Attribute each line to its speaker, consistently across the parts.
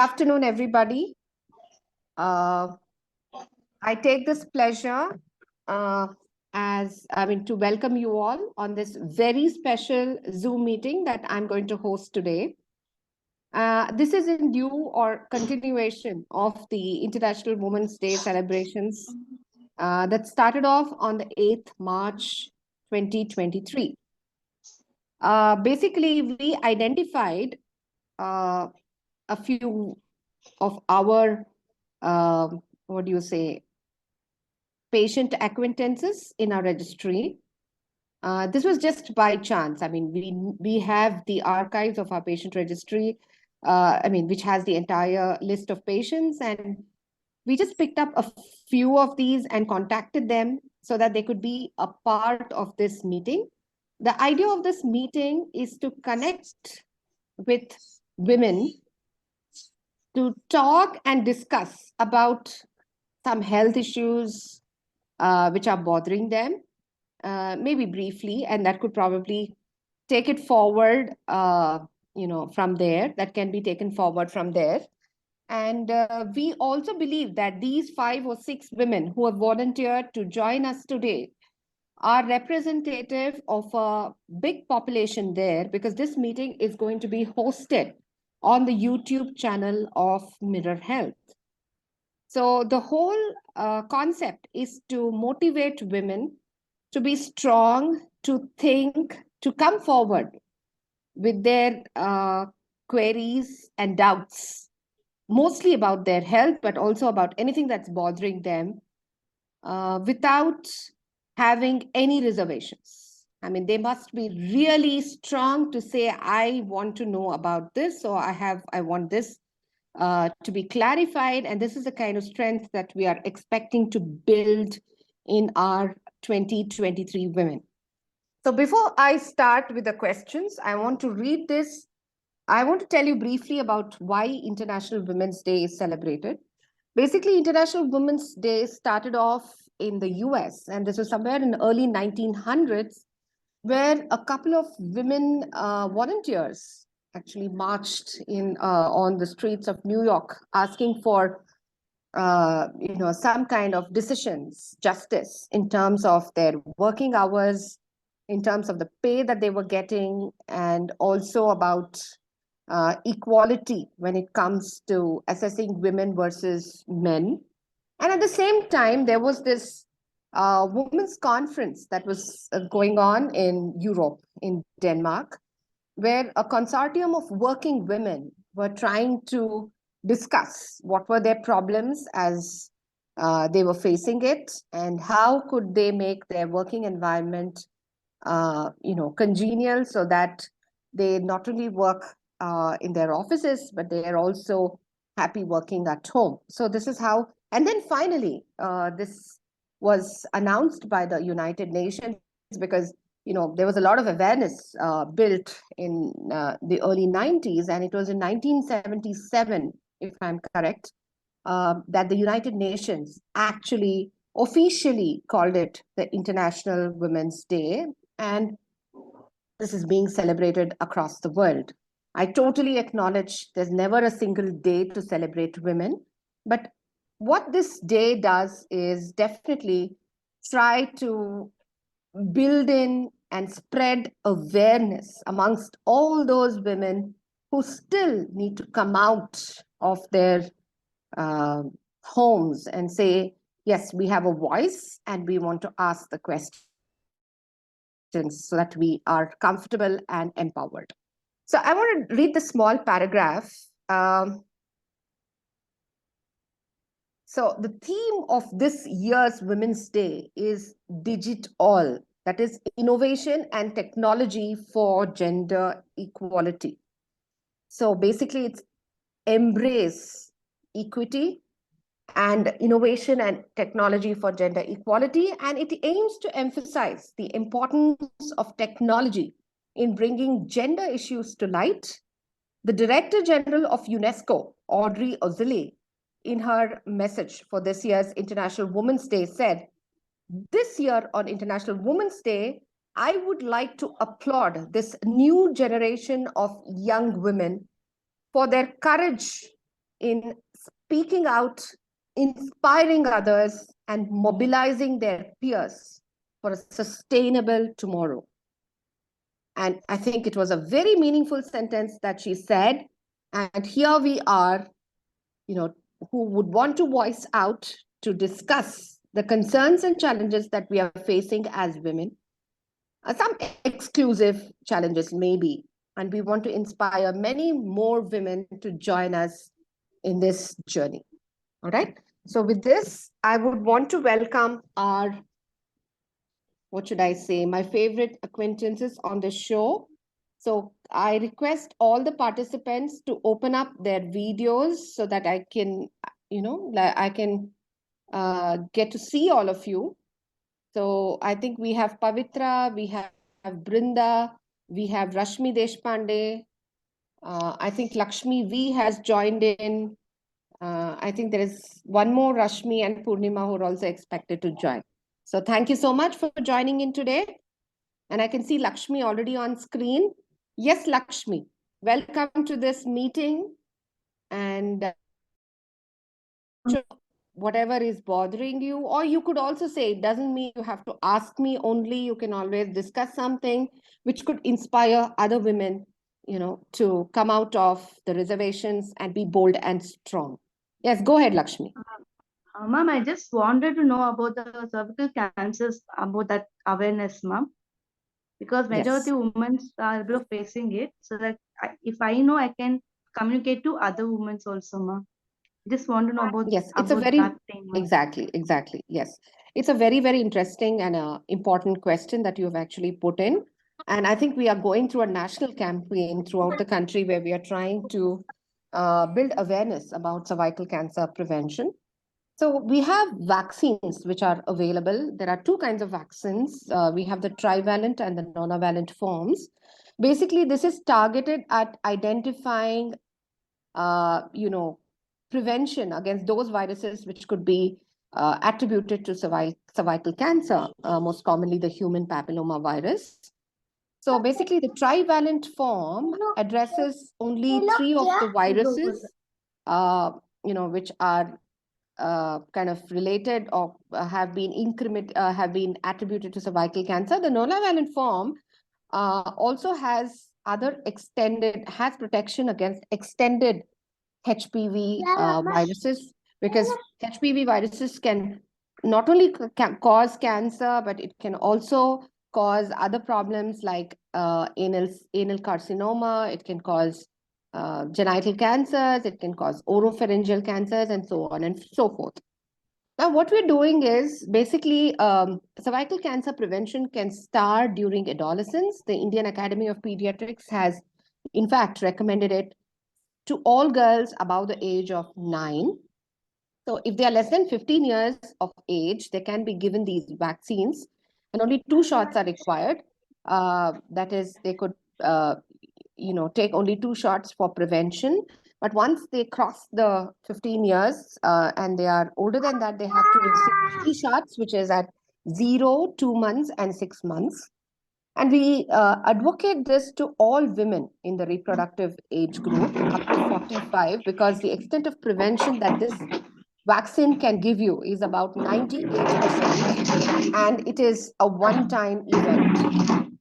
Speaker 1: afternoon, everybody. I take this pleasure to welcome you all on this very special Zoom meeting that I'm going to host today. This is in due or continuation of the International Women's Day celebrations that started off on the 8th March 2023. Basically, we identified a few of our patient acquaintances in our registry. This was just by chance. I mean, we have the archives of our patient registry, which has the entire list of patients, and we just picked up a few of these and contacted them so that they could be a part of this meeting. The idea of this meeting is to connect with women to talk and discuss about some health issues which are bothering them, maybe briefly, and that could probably take it forward, from there. That can be taken forward from there. And we also believe that these 5 or 6 women who have volunteered to join us today are representative of a big population there, because this meeting is going to be hosted on the YouTube channel of Mirror Health. So the whole concept is to motivate women to be strong, to think, to come forward with their queries and doubts, mostly about their health, but also about anything that's bothering them, without having any reservations. I mean, they must be really strong to say, I want to know about this, or I want this to be clarified. And this is the kind of strength that we are expecting to build in our 2023 women. So before I start with the questions, I want to read this. I want to tell you briefly about why International Women's Day is celebrated. Basically, International Women's Day started off in the US, and this was somewhere in the early 1900s, where a couple of women volunteers actually marched on the streets of New York, asking for some kind of decisions, justice in terms of their working hours, in terms of the pay that they were getting, and also about equality when it comes to assessing women versus men. And at the same time, there was this women's conference that was going on in Europe, in Denmark, where a consortium of working women were trying to discuss what were their problems as they were facing it, and how could they make their working environment congenial, so that they not only work in their offices, but they are also happy working at home. So this is how, and then finally, this was announced by the United Nations, because there was a lot of awareness built in the early 90s, and it was in 1977, if I'm correct, that the United Nations actually officially called it the International Women's Day, and this is being celebrated across the world. I totally acknowledge there's never a single day to celebrate women, but what this day does is definitely try to build in and spread awareness amongst all those women who still need to come out of their homes and say, yes, we have a voice and we want to ask the questions so that we are comfortable and empowered. So I want to read the small paragraph. So the theme of this year's Women's Day is DigitAll, that is innovation and technology for gender equality. So basically it's embrace equity and innovation and technology for gender equality. And it aims to emphasize the importance of technology in bringing gender issues to light. The Director General of UNESCO, Audrey Azoulay, in her message for this year's International Women's Day said, this year on International Women's Day, I would like to applaud this new generation of young women for their courage in speaking out, inspiring others, and mobilizing their peers for a sustainable tomorrow. And I think it was a very meaningful sentence that she said. And here we are, who would want to voice out to discuss the concerns and challenges that we are facing as women. Some exclusive challenges, maybe. And we want to inspire many more women to join us in this journey. All right. So with this, I would want to welcome our, what should I say, my favorite acquaintances on the show. So I request all the participants to open up their videos so that I can, I can get to see all of you. So I think we have Pavitra, we have Brinda, we have Rashmi Deshpande. I think Lakshmi V has joined in. I think there is one more Rashmi and Purnima who are also expected to join. So thank you so much for joining in today. And I can see Lakshmi already on screen. Yes, Lakshmi, welcome to this meeting. And whatever is bothering you, or you could also say, it doesn't mean you have to ask me only. You can always discuss something which could inspire other women, to come out of the reservations and be bold and strong. Yes, go ahead, Lakshmi.
Speaker 2: Ma'am, I just wanted to know about the cervical cancers, about that awareness, ma'am, because majority
Speaker 1: Yes.
Speaker 2: women are facing it. So that if I know, I can communicate to other women also, ma'am. Just want to know
Speaker 1: Yes, it's a
Speaker 2: about
Speaker 1: very,
Speaker 2: that thing, ma'am.
Speaker 1: exactly. Yes. It's a very, very interesting and important question that you have actually put in. And I think we are going through a national campaign throughout the country where we are trying to build awareness about cervical cancer prevention. So we have vaccines which are available. There are two kinds of vaccines. We have the trivalent and the nonavalent forms. Basically, this is targeted at identifying, prevention against those viruses which could be attributed to cervical cancer, most commonly the human papilloma virus. So basically, the trivalent form addresses only 3 of the viruses, which are kind of related or have been attributed to cervical cancer. The nonavalent form also has protection against extended HPV viruses, because HPV viruses can not only cause cancer, but it can also cause other problems like anal carcinoma. It can cause genital cancers. It can cause oropharyngeal cancers, and so on and so forth. Now, what we're doing is basically cervical cancer prevention can start during adolescence. The Indian Academy of Pediatrics has, in fact, recommended it to all girls above the age of 9. So if they are less than 15 years of age, they can be given these vaccines, and only 2 shots are required. That is, they could, take only 2 shots for prevention. But once they cross the 15 years and they are older than that, they have to receive 3 shots, which is at 0, 2 months, and 6 months. And we advocate this to all women in the reproductive age group up to 45, because the extent of prevention that this vaccine can give you is about 98%, and it is a one-time event.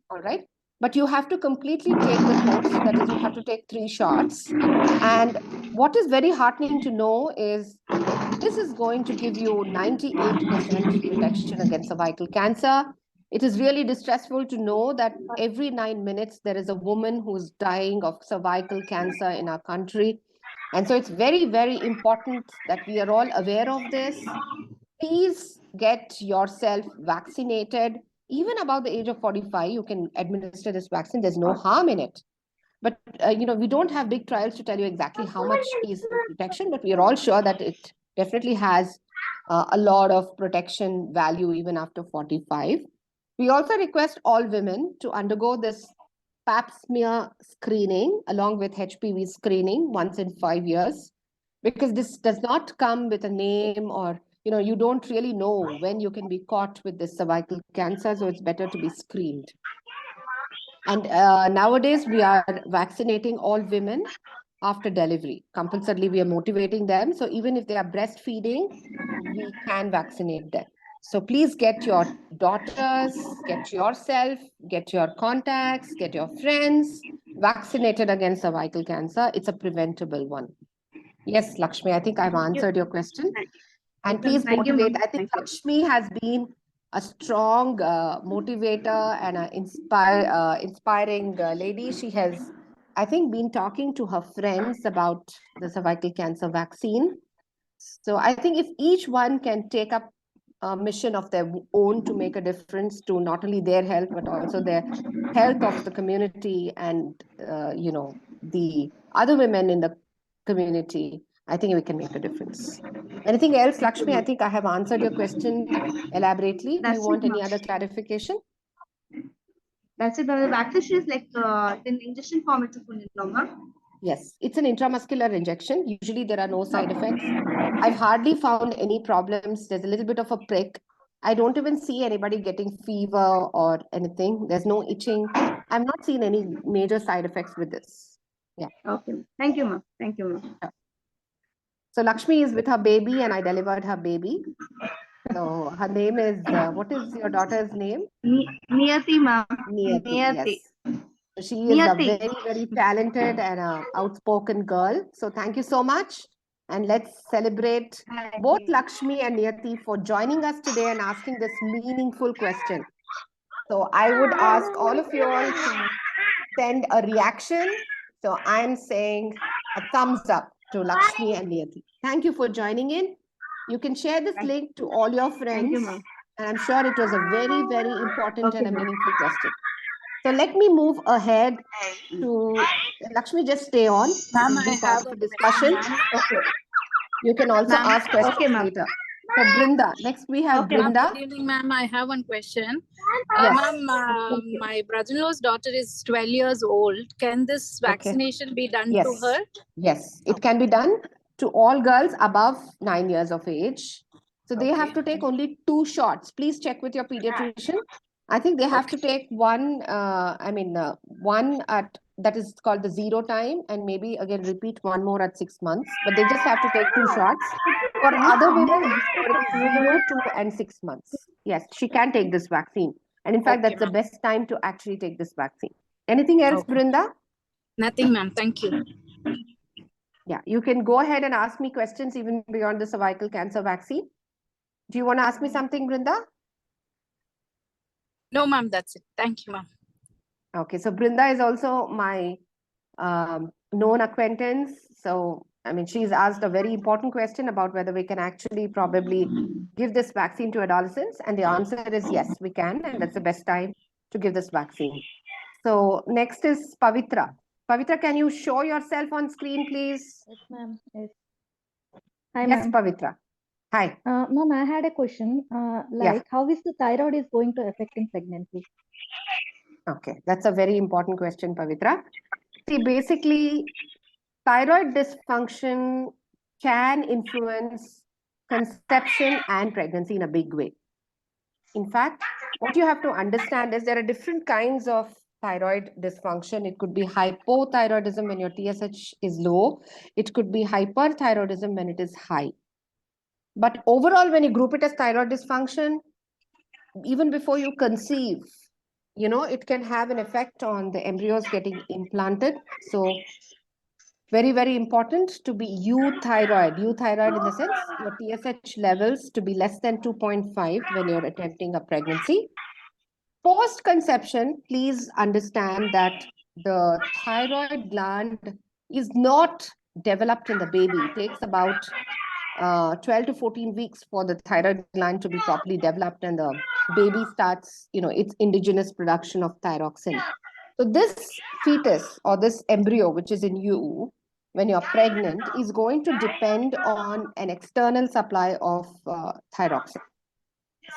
Speaker 1: All right. But you have to completely take the course. That is, you have to take 3 shots. And what is very heartening to know is this is going to give you 98% protection against cervical cancer. It is really distressful to know that every 9 minutes there is a woman who's dying of cervical cancer in our country. And so it's very, very important that we are all aware of this. Please get yourself vaccinated. Even above the age of 45, you can administer this vaccine. There's no harm in it. But, we don't have big trials to tell you exactly how much is the protection, but we are all sure that it definitely has a lot of protection value even after 45. We also request all women to undergo this pap smear screening along with HPV screening once in 5 years, because this does not come with a name, or you don't really know when you can be caught with this cervical cancer, so it's better to be screened. And nowadays we are vaccinating all women after delivery. Compulsorily, we are motivating them. So even if they are breastfeeding, we can vaccinate them. So please get your daughters, get yourself, get your contacts, get your friends vaccinated against cervical cancer. It's a preventable one. Yes, Lakshmi, I think I've answered your question. And please
Speaker 2: Thank you,
Speaker 1: motivate.
Speaker 2: ma'am.
Speaker 1: I think
Speaker 2: Thank you.
Speaker 1: Lakshmi has been a strong motivator and an inspiring lady. She has, I think, been talking to her friends about the cervical cancer vaccine. So I think if each one can take up a mission of their own to make a difference to not only their health, but also their health of the community and, the other women in the community, I think we can make a difference. Anything else, Lakshmi? I think I have answered your question elaborately. Do you
Speaker 2: That's
Speaker 1: want
Speaker 2: it,
Speaker 1: any
Speaker 2: ma'am.
Speaker 1: other clarification?
Speaker 2: That's it. The vaccination is like in injection form it's full, no, ma'am?
Speaker 1: Yes, it's an intramuscular injection. Usually there are no side effects. I've hardly found any problems. There's a little bit of a prick. I don't even see anybody getting fever or anything. There's no itching. I've not seen any major side effects with this. Yeah.
Speaker 2: Okay. Thank you, ma'am. Thank you, ma'am.
Speaker 1: So Lakshmi is with her baby and I delivered her baby. So her name is, what is your daughter's name?
Speaker 2: Niyati, ma'am.
Speaker 1: Niyati,
Speaker 2: Niyati.
Speaker 1: yes. She is a
Speaker 2: Niyati.
Speaker 1: very, very talented and outspoken girl. So thank you so much. And let's celebrate both Lakshmi and Niyati for joining us today and asking this meaningful question. So I would ask all of you all to send a reaction. So I'm saying a thumbs up to Lakshmi and Niyati. Thank you for joining in. You can share this link to all your
Speaker 2: Thank you,
Speaker 1: friends.
Speaker 2: ma'am.
Speaker 1: And I'm sure it was a very, very important
Speaker 2: Okay,
Speaker 1: and a
Speaker 2: ma'am.
Speaker 1: meaningful question. So let me move ahead to Lakshmi, just stay on.
Speaker 3: Ma'am,
Speaker 1: This
Speaker 3: I
Speaker 1: is part
Speaker 3: have
Speaker 1: of
Speaker 3: a
Speaker 1: the discussion.
Speaker 3: question, ma'am.
Speaker 2: Okay.
Speaker 1: You can also
Speaker 3: Ma'am,
Speaker 1: ask questions
Speaker 2: Okay, ma'am.
Speaker 1: later. So Brinda, next we have
Speaker 2: Okay,
Speaker 3: Ma'am,
Speaker 1: Brinda.
Speaker 3: good evening, ma'am. I have one question.
Speaker 1: Yes.
Speaker 3: Ma'am, my brother-in-law's daughter is 12 years old. Can this
Speaker 1: Okay.
Speaker 3: vaccination be done to
Speaker 1: Yes.
Speaker 3: her?
Speaker 1: Yes, it can be done to all girls above 9 years of age. So they have
Speaker 3: Okay.
Speaker 1: to take only 2 shots. Please check with your pediatrician. I think they have to take one, one at, that is called the 0 time, and maybe again repeat one more at 6 months. But they just have to take 2 shots. For other women, it is 0, 2, and 6 months. Yes, she can take this vaccine. And in fact,
Speaker 3: Okay,
Speaker 1: that's the
Speaker 3: ma'am.
Speaker 1: best time to actually take this vaccine. Anything else,
Speaker 3: Okay.
Speaker 1: Brinda?
Speaker 3: Nothing, ma'am. Thank you.
Speaker 1: Yeah, you can go ahead and ask me questions even beyond the cervical cancer vaccine. Do you want to ask me something, Brinda?
Speaker 3: No, ma'am. That's it. Thank you, ma'am.
Speaker 1: Okay, so Brinda is also my known acquaintance. So, I mean, she's asked a very important question about whether we can actually probably give this vaccine to adolescents. And the answer is yes, we can. And that's the best time to give this vaccine. So next is Pavitra. Pavitra, can you show yourself on screen, please?
Speaker 4: Yes, ma'am. Yes. Hi,
Speaker 1: Yes,
Speaker 4: ma'am.
Speaker 1: Pavitra. Hi.
Speaker 4: Ma'am, I had a question.
Speaker 1: Yeah.
Speaker 4: How is the thyroid is going to affect in pregnancy?
Speaker 1: Okay, that's a very important question, Pavitra. See, basically, thyroid dysfunction can influence conception and pregnancy in a big way. In fact, what you have to understand is there are different kinds of thyroid dysfunction. It could be hypothyroidism when your TSH is low. It could be hyperthyroidism when it is high. But overall, when you group it as thyroid dysfunction, even before you conceive, it can have an effect on the embryos getting implanted. So very, very important to be euthyroid in the sense your TSH levels to be less than 2.5 when you're attempting a pregnancy. Post conception, please understand that the thyroid gland is not developed in the baby. It takes about 12 to 14 weeks for the thyroid gland to be properly developed, and the baby starts, its indigenous production of thyroxine. So this fetus or this embryo, which is in you when you're pregnant, is going to depend on an external supply of thyroxine.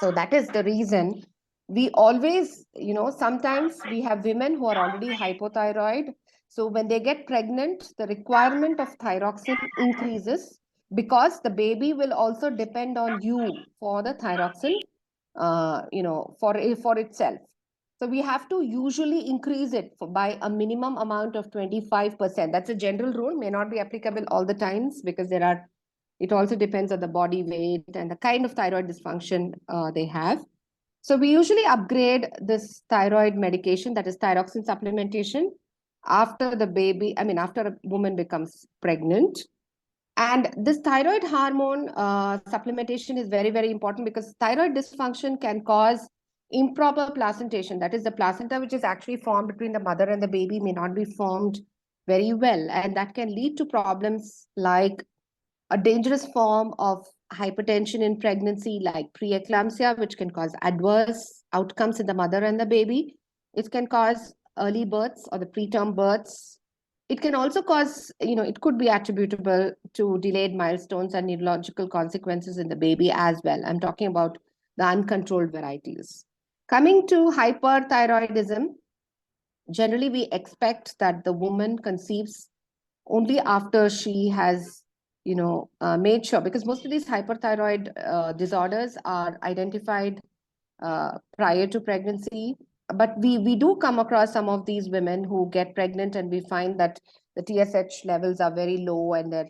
Speaker 1: So that is the reason we always, sometimes we have women who are already hypothyroid. So when they get pregnant, the requirement of thyroxine increases because the baby will also depend on you for the thyroxine, for itself. So we have to usually increase it by a minimum amount of 25%. That's a general rule, may not be applicable all the times because it also depends on the body weight and the kind of thyroid dysfunction they have. So we usually upgrade this thyroid medication, that is thyroxine supplementation, after after a woman becomes pregnant. And this thyroid hormone supplementation is very, very important because thyroid dysfunction can cause improper placentation. That is, the placenta which is actually formed between the mother and the baby may not be formed very well. And that can lead to problems like a dangerous form of hypertension in pregnancy, like preeclampsia, which can cause adverse outcomes in the mother and the baby. It can cause early births or the preterm births. It can also cause, it could be attributable to delayed milestones and neurological consequences in the baby as well. I'm talking about the uncontrolled varieties. Coming to hyperthyroidism, generally we expect that the woman conceives only after she has made sure, because most of these hyperthyroid disorders are identified prior to pregnancy. But we do come across some of these women who get pregnant and we find that the TSH levels are very low and their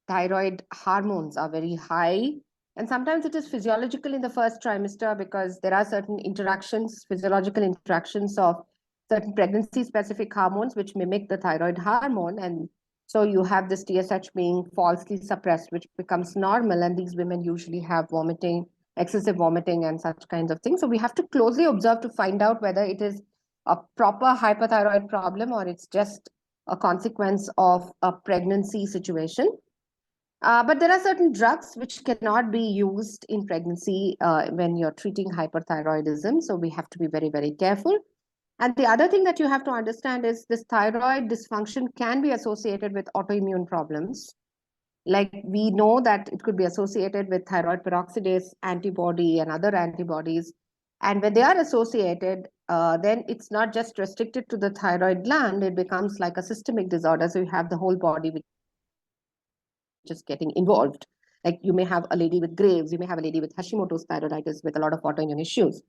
Speaker 1: thyroid hormones are very high. And sometimes it is physiological in the first trimester because there are certain physiological interactions of certain pregnancy-specific hormones which mimic the thyroid hormone. And so you have this TSH being falsely suppressed, which becomes normal. And these women usually have vomiting, excessive vomiting and such kinds of things. So we have to closely observe to find out whether it is a proper hyperthyroid problem or it's just a consequence of a pregnancy situation. But there are certain drugs which cannot be used in pregnancy when you're treating hyperthyroidism. So we have to be very, very careful. And the other thing that you have to understand is this thyroid dysfunction can be associated with autoimmune problems. Like we know that it could be associated with thyroid peroxidase antibody and other antibodies. And when they are associated, then it's not just restricted to the thyroid gland, it becomes like a systemic disorder. So you have the whole body which is getting involved. Like you may have a lady with Graves, you may have a lady with Hashimoto's thyroiditis with a lot of autoimmune issues.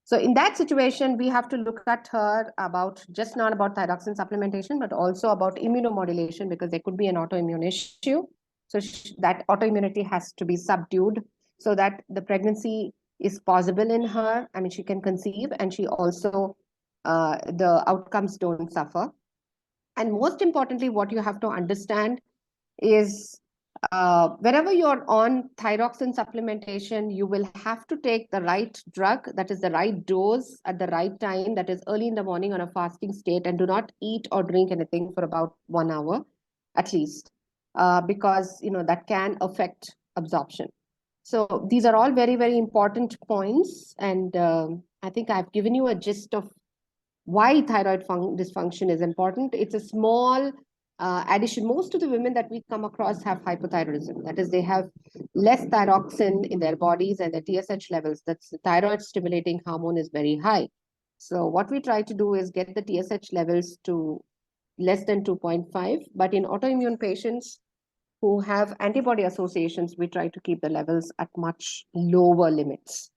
Speaker 1: So in that situation, we have to look at her about not about thyroxine supplementation, but also about immunomodulation because there could be an autoimmune issue. So that autoimmunity has to be subdued so that the pregnancy is possible in her. I mean, she can conceive and she also, the outcomes don't suffer. And most importantly, what you have to understand is whenever you're on thyroxine supplementation, you will have to take the right drug, that is the right dose at the right time, that is early in the morning on a fasting state, and do not eat or drink anything for about 1 hour at least, because that can affect absorption. So these are all very, very important points. And I think I've given you a gist of why thyroid dysfunction is important. It's a small addition. Most of the women that we come across have hypothyroidism. That is, they have less thyroxine in their bodies and their TSH levels. That's the thyroid stimulating hormone is very high. So what we try to do is get the TSH levels to less than 2.5. But in autoimmune patients who have antibody associations, we try to keep the levels at much lower limits.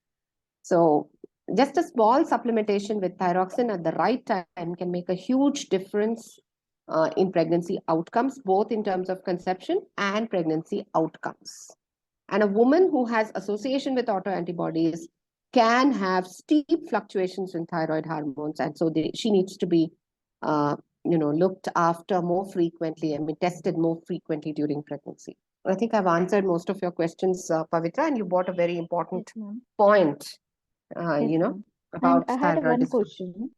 Speaker 1: So just a small supplementation with thyroxine at the right time can make a huge difference in pregnancy outcomes, both in terms of conception and pregnancy outcomes. And a woman who has association with autoantibodies can have steep fluctuations in thyroid hormones. And so she needs to be looked after more frequently and be tested more frequently during pregnancy. I think I've answered most of your questions, Pavitra, and you brought a very important point. About
Speaker 4: and I had one
Speaker 1: thyroid
Speaker 4: question.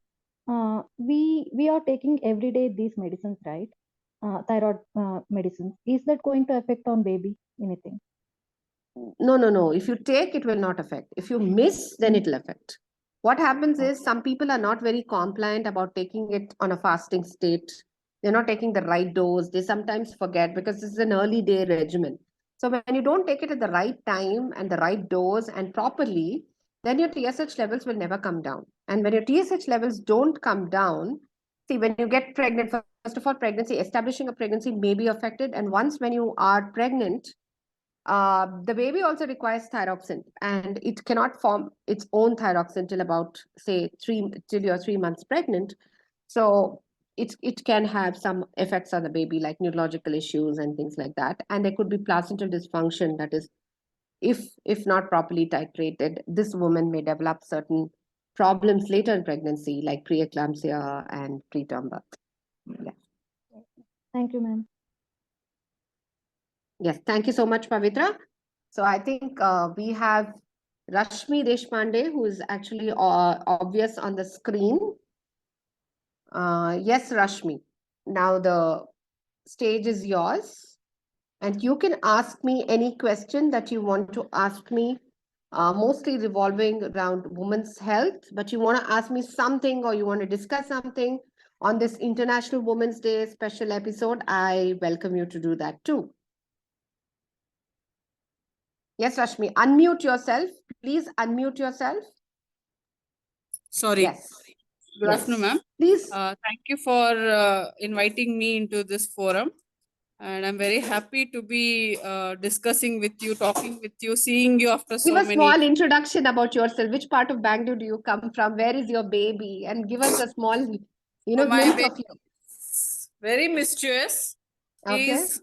Speaker 4: We are taking every day these medicines, right? Thyroid medicines. Is that going to affect on baby anything?
Speaker 1: No. If you take, it will not affect. If you miss, then it will affect. What happens is some people are not very compliant about taking it on a fasting state. They're not taking the right dose. They sometimes forget because this is an early day regimen. So when you don't take it at the right time and the right dose and properly, then your TSH levels will never come down. And when your TSH levels don't come down, see, when you get pregnant, first of all, establishing a pregnancy may be affected. And once when you are pregnant, The baby also requires thyroxine, and it cannot form its own thyroxine till about, say, till you're 3 months pregnant. So it can have some effects on the baby, like neurological issues and things like that. And there could be placental dysfunction. That is, if not properly titrated, this woman may develop certain problems later in pregnancy, like preeclampsia and preterm birth. Yeah.
Speaker 4: Thank you, ma'am.
Speaker 1: Yes, thank you so much, Pavitra. So I think we have Rashmi Deshpande, who is actually obvious on the screen. Yes, Rashmi. Now the stage is yours, and you can ask me any question that you want to ask me, mostly revolving around women's health, but you want to ask me something or you want to discuss something on this International Women's Day special episode, I welcome you to do that too. Yes, Rashmi, unmute yourself. Please unmute yourself.
Speaker 5: Sorry.
Speaker 1: Yes.
Speaker 5: Good
Speaker 1: Yes.
Speaker 5: afternoon, ma'am.
Speaker 1: Please.
Speaker 5: Thank you for inviting me into this forum. And I'm very happy to be discussing with you, talking with you, seeing you after
Speaker 1: Give
Speaker 5: so
Speaker 1: a
Speaker 5: many.
Speaker 1: small introduction about yourself. Which part of Bangalore do you come from? Where is your baby? And give us a small,
Speaker 5: My
Speaker 1: glimpse
Speaker 5: baby
Speaker 1: of you.
Speaker 5: is very mischievous.
Speaker 1: Okay.
Speaker 5: He's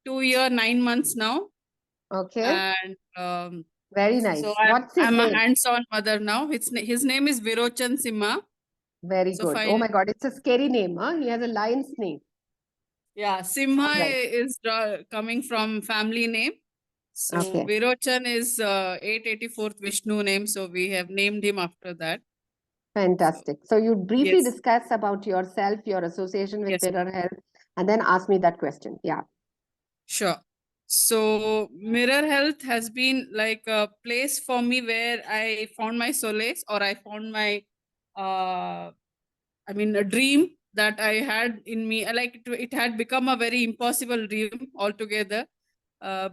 Speaker 5: 2 years, 9 months now.
Speaker 1: Okay.
Speaker 5: And
Speaker 1: Very nice.
Speaker 5: so
Speaker 1: What's his
Speaker 5: I'm a
Speaker 1: name?
Speaker 5: hands-on mother now. His name is Virochan Simha.
Speaker 1: Very
Speaker 5: So
Speaker 1: good. Oh my God, it's a scary name, huh? He has a lion's name.
Speaker 5: Yeah, Simha
Speaker 1: Right.
Speaker 5: is coming from family name. So
Speaker 1: Okay.
Speaker 5: Virochan is 884th Vishnu name, so we have named him after that.
Speaker 1: Fantastic. So you briefly
Speaker 5: Yes.
Speaker 1: discuss about yourself, your association with
Speaker 5: Yes.
Speaker 1: Mirror Health, and then ask me that question. Yeah.
Speaker 5: Sure. So Mirror Health has been like a place for me where I found my solace, or I found my, a dream that I had in me. Like it had become a very impossible dream altogether.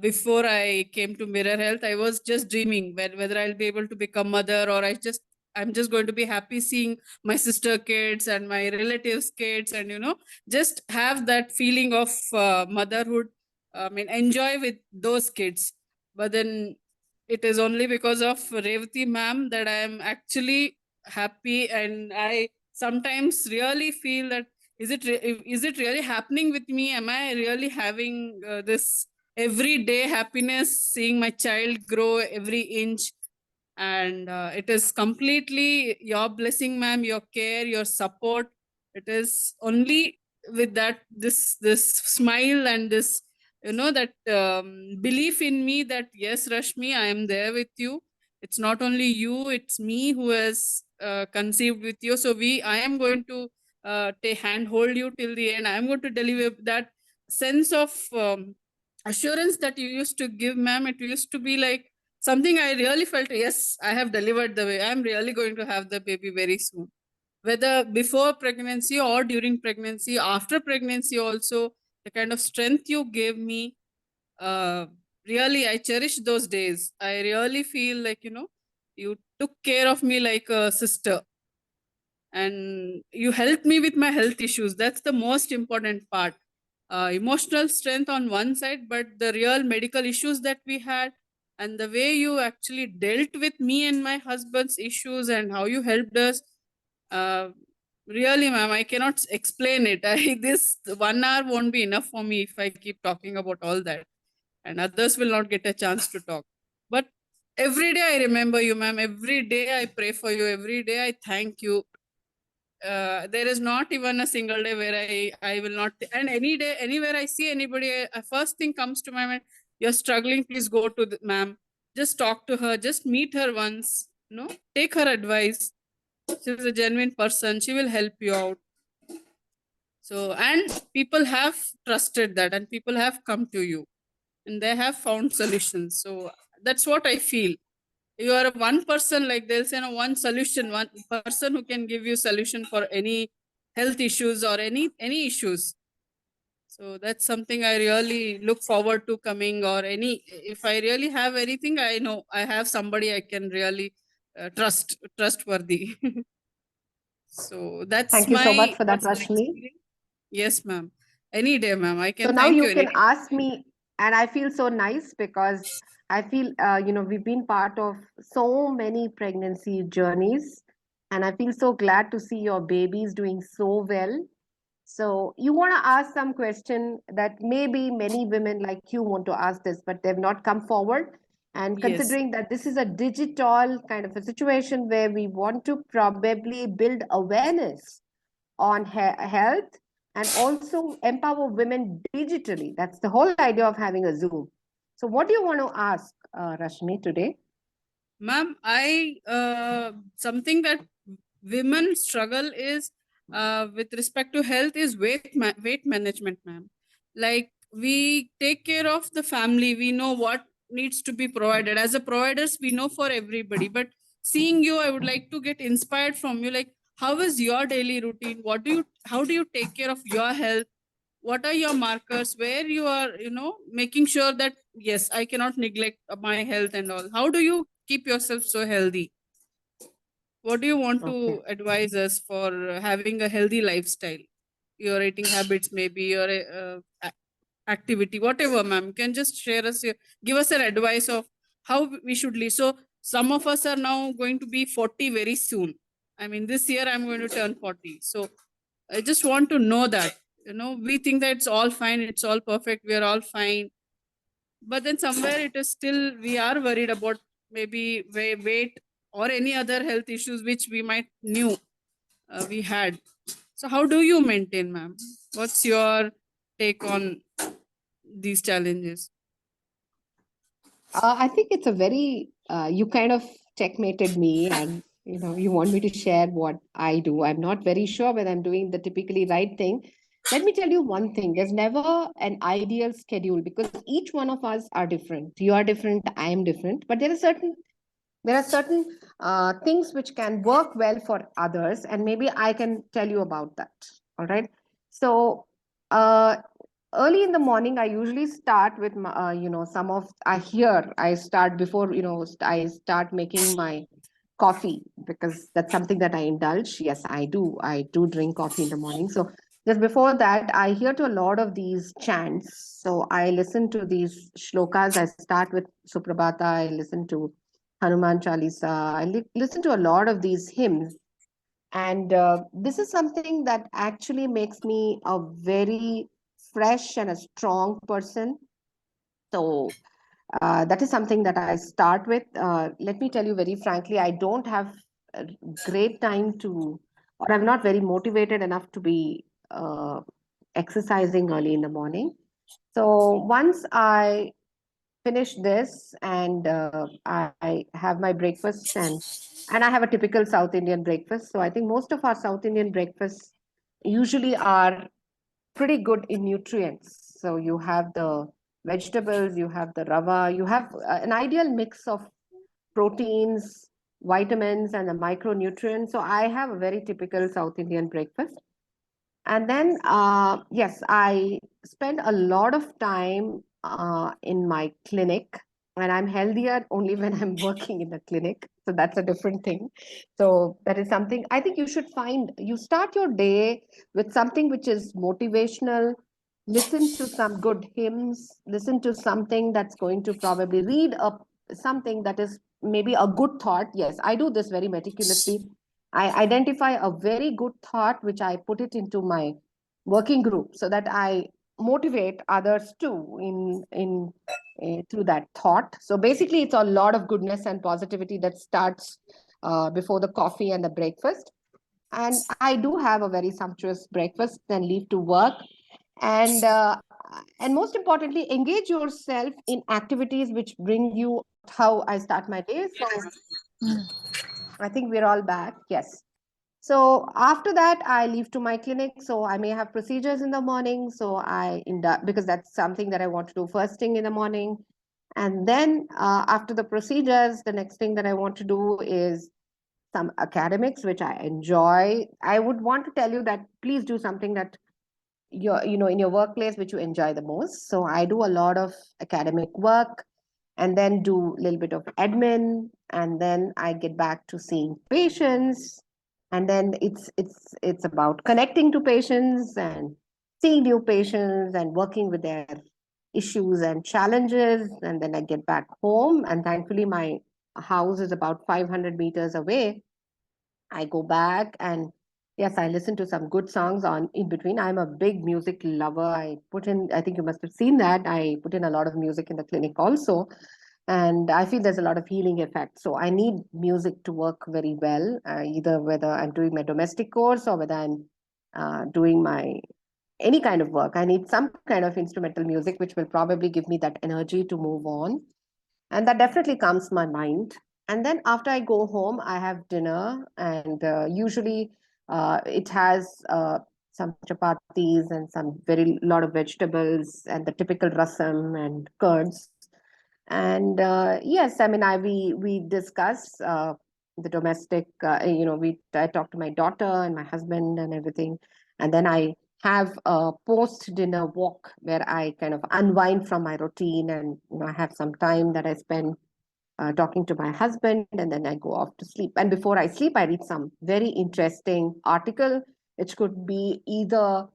Speaker 5: Before I came to Mirror Health, I was just dreaming whether I'll be able to become mother, or I'm just going to be happy seeing my sister kids and my relatives kids, and just have that feeling of motherhood. Enjoy with those kids. But then it is only because of Revati ma'am that I am actually happy, and I sometimes really feel that is it really happening with me? Am I really having this everyday happiness, seeing my child grow every inch? And it is completely your blessing, ma'am, your care, your support. It is only with that this smile and this that belief in me that yes, Rashmi, I am there with you. It's not only you, it's me who has conceived with you. So I am going to hand hold you till the end. I am going to deliver that sense of assurance that you used to give, ma'am. It used to be like something I really felt, yes, I have delivered the way. I'm really going to have the baby very soon. Whether before pregnancy or during pregnancy, after pregnancy also, the kind of strength you gave me, really, I cherish those days. I really feel like, you took care of me like a sister. And you helped me with my health issues. That's the most important part. Emotional strength on one side, but the real medical issues that we had, and the way you actually dealt with me and my husband's issues, and how you helped us, really, ma'am, I cannot explain it. This 1 hour won't be enough for me if I keep talking about all that, and others will not get a chance to talk. But every day I remember you, ma'am. Every day I pray for you. Every day I thank you. There is not even a single day where I will not, and any day, anywhere I see anybody, a first thing comes to my mind, you're struggling, please go to the ma'am, just talk to her, just meet her once, take her advice. She's a genuine person, she will help you out. So, and people have trusted that, and people have come to you, and they have found solutions. So that's what I feel. You are one person, like they'll say, one solution, one person who can give you solution for any health issues or any issues. So that's something I really look forward to coming, or if I really have anything, I know I have somebody I can really trustworthy. So that's
Speaker 1: Thank you so much
Speaker 5: my
Speaker 1: for that,
Speaker 5: personal
Speaker 1: Rashmi.
Speaker 5: experience. Yes, ma'am. Any day, ma'am. I can
Speaker 1: So now
Speaker 5: thank you
Speaker 1: you
Speaker 5: any
Speaker 1: can
Speaker 5: day.
Speaker 1: ask me And I feel so nice because I feel, we've been part of so many pregnancy journeys. And I feel so glad to see your babies doing so well. So you want to ask some question that maybe many women like you want to ask this, but they've not come forward. And
Speaker 5: Yes.
Speaker 1: considering that this is a digital kind of a situation where we want to probably build awareness on health and also empower women digitally. That's the whole idea of having a Zoom. So what do you want to ask, Rashmi, today?
Speaker 5: Ma'am, something that women struggle is with respect to health is weight management, ma'am. Like, we take care of the family, we know what needs to be provided. As a providers, we know for everybody. But seeing you, I would like to get inspired from you. Like, how is your daily routine? How do you take care of your health? What are your markers where you are, making sure that, yes, I cannot neglect my health and all? How do you keep yourself so healthy? What do you want to advise us for having a healthy lifestyle? Your eating habits, maybe your activity, whatever, ma'am. You can just share us, give us an advice of how we should live. So some of us are now going to be 40 very soon. I mean, this year I'm going to turn 40. So I just want to know that, we think that it's all fine, it's all perfect, we are all fine. But then somewhere it is still, we are worried about maybe weight or any other health issues which we might knew we had. So how do you maintain, ma'am? What's your take on these challenges?
Speaker 1: I think it's a very, you kind of checkmated me, and you want me to share what I do. I'm not very sure whether I'm doing the typically right thing. Let me tell you one thing. There's never an ideal schedule because each one of us are different. You are different, I am different, but there are certain things which can work well for others, and maybe I can tell you about that. All right. So uh, early in the morning, I usually start with I start before I start making my coffee, because that's something that I indulge. Yes, I do drink coffee in the morning. So just before that, I hear to a lot of these chants. So I listen to these shlokas. I start with Suprabhata. I listen to Hanuman Chalisa. I listen to a lot of these hymns. And this is something that actually makes me a very fresh and a strong person. So that is something that I start with. Let me tell you very frankly, I don't have a great time to, or I'm not very motivated enough to be exercising early in the morning. So once I finish this and I have my breakfast, and I have a typical South Indian breakfast. So I think most of our South Indian breakfasts usually are pretty good in nutrients. So you have the vegetables, you have the rava, you have an ideal mix of proteins, vitamins, and the micronutrients. So I have a very typical South Indian breakfast. And then, yes, I spend a lot of time in my clinic, and I'm healthier only when I'm working in the clinic. So that's a different thing. So that is something I think you should find. You start your day with something which is motivational. Listen to some good hymns. Listen to something that's going to probably read up something that is maybe a good thought. Yes, I do this very meticulously. I identify a very good thought, which I put it into my working group so that I motivate others too in through that thought. So basically, it's a lot of goodness and positivity that starts before the coffee and the breakfast. And I do have a very sumptuous breakfast, then leave to work. And most importantly, engage yourself in activities which bring you how I start my day. So I think we're all back. Yes. So after that, I leave to my clinic. So I may have procedures in the morning. So because that's something that I want to do first thing in the morning. And then after the procedures, the next thing that I want to do is some academics, which I enjoy. I would want to tell you that please do something that in your workplace, which you enjoy the most. So I do a lot of academic work and then do a little bit of admin, and then I get back to seeing patients, and then it's about connecting to patients and seeing new patients and working with their issues and challenges, and then I get back home. And thankfully, my house is about 500 meters away. I go back and yes, I listen to some good songs on in between. I'm a big music lover. I think you must have seen that. I put in a lot of music in the clinic also. And I feel there's a lot of healing effect. So I need music to work very well, either whether I'm doing my domestic course or whether I'm doing my any kind of work. I need some kind of instrumental music, which will probably give me that energy to move on. And that definitely calms my mind. And then after I go home, I have dinner, and usually it has some chapatis and some very lot of vegetables and the typical rasam and curds. And yes, I mean, we discuss the domestic. I talk to my daughter and my husband and everything, and then I have a post-dinner walk where I kind of unwind from my routine, and I have some time that I spend talking to my husband, and then I go off to sleep. And before I sleep, I read some very interesting article, which could be either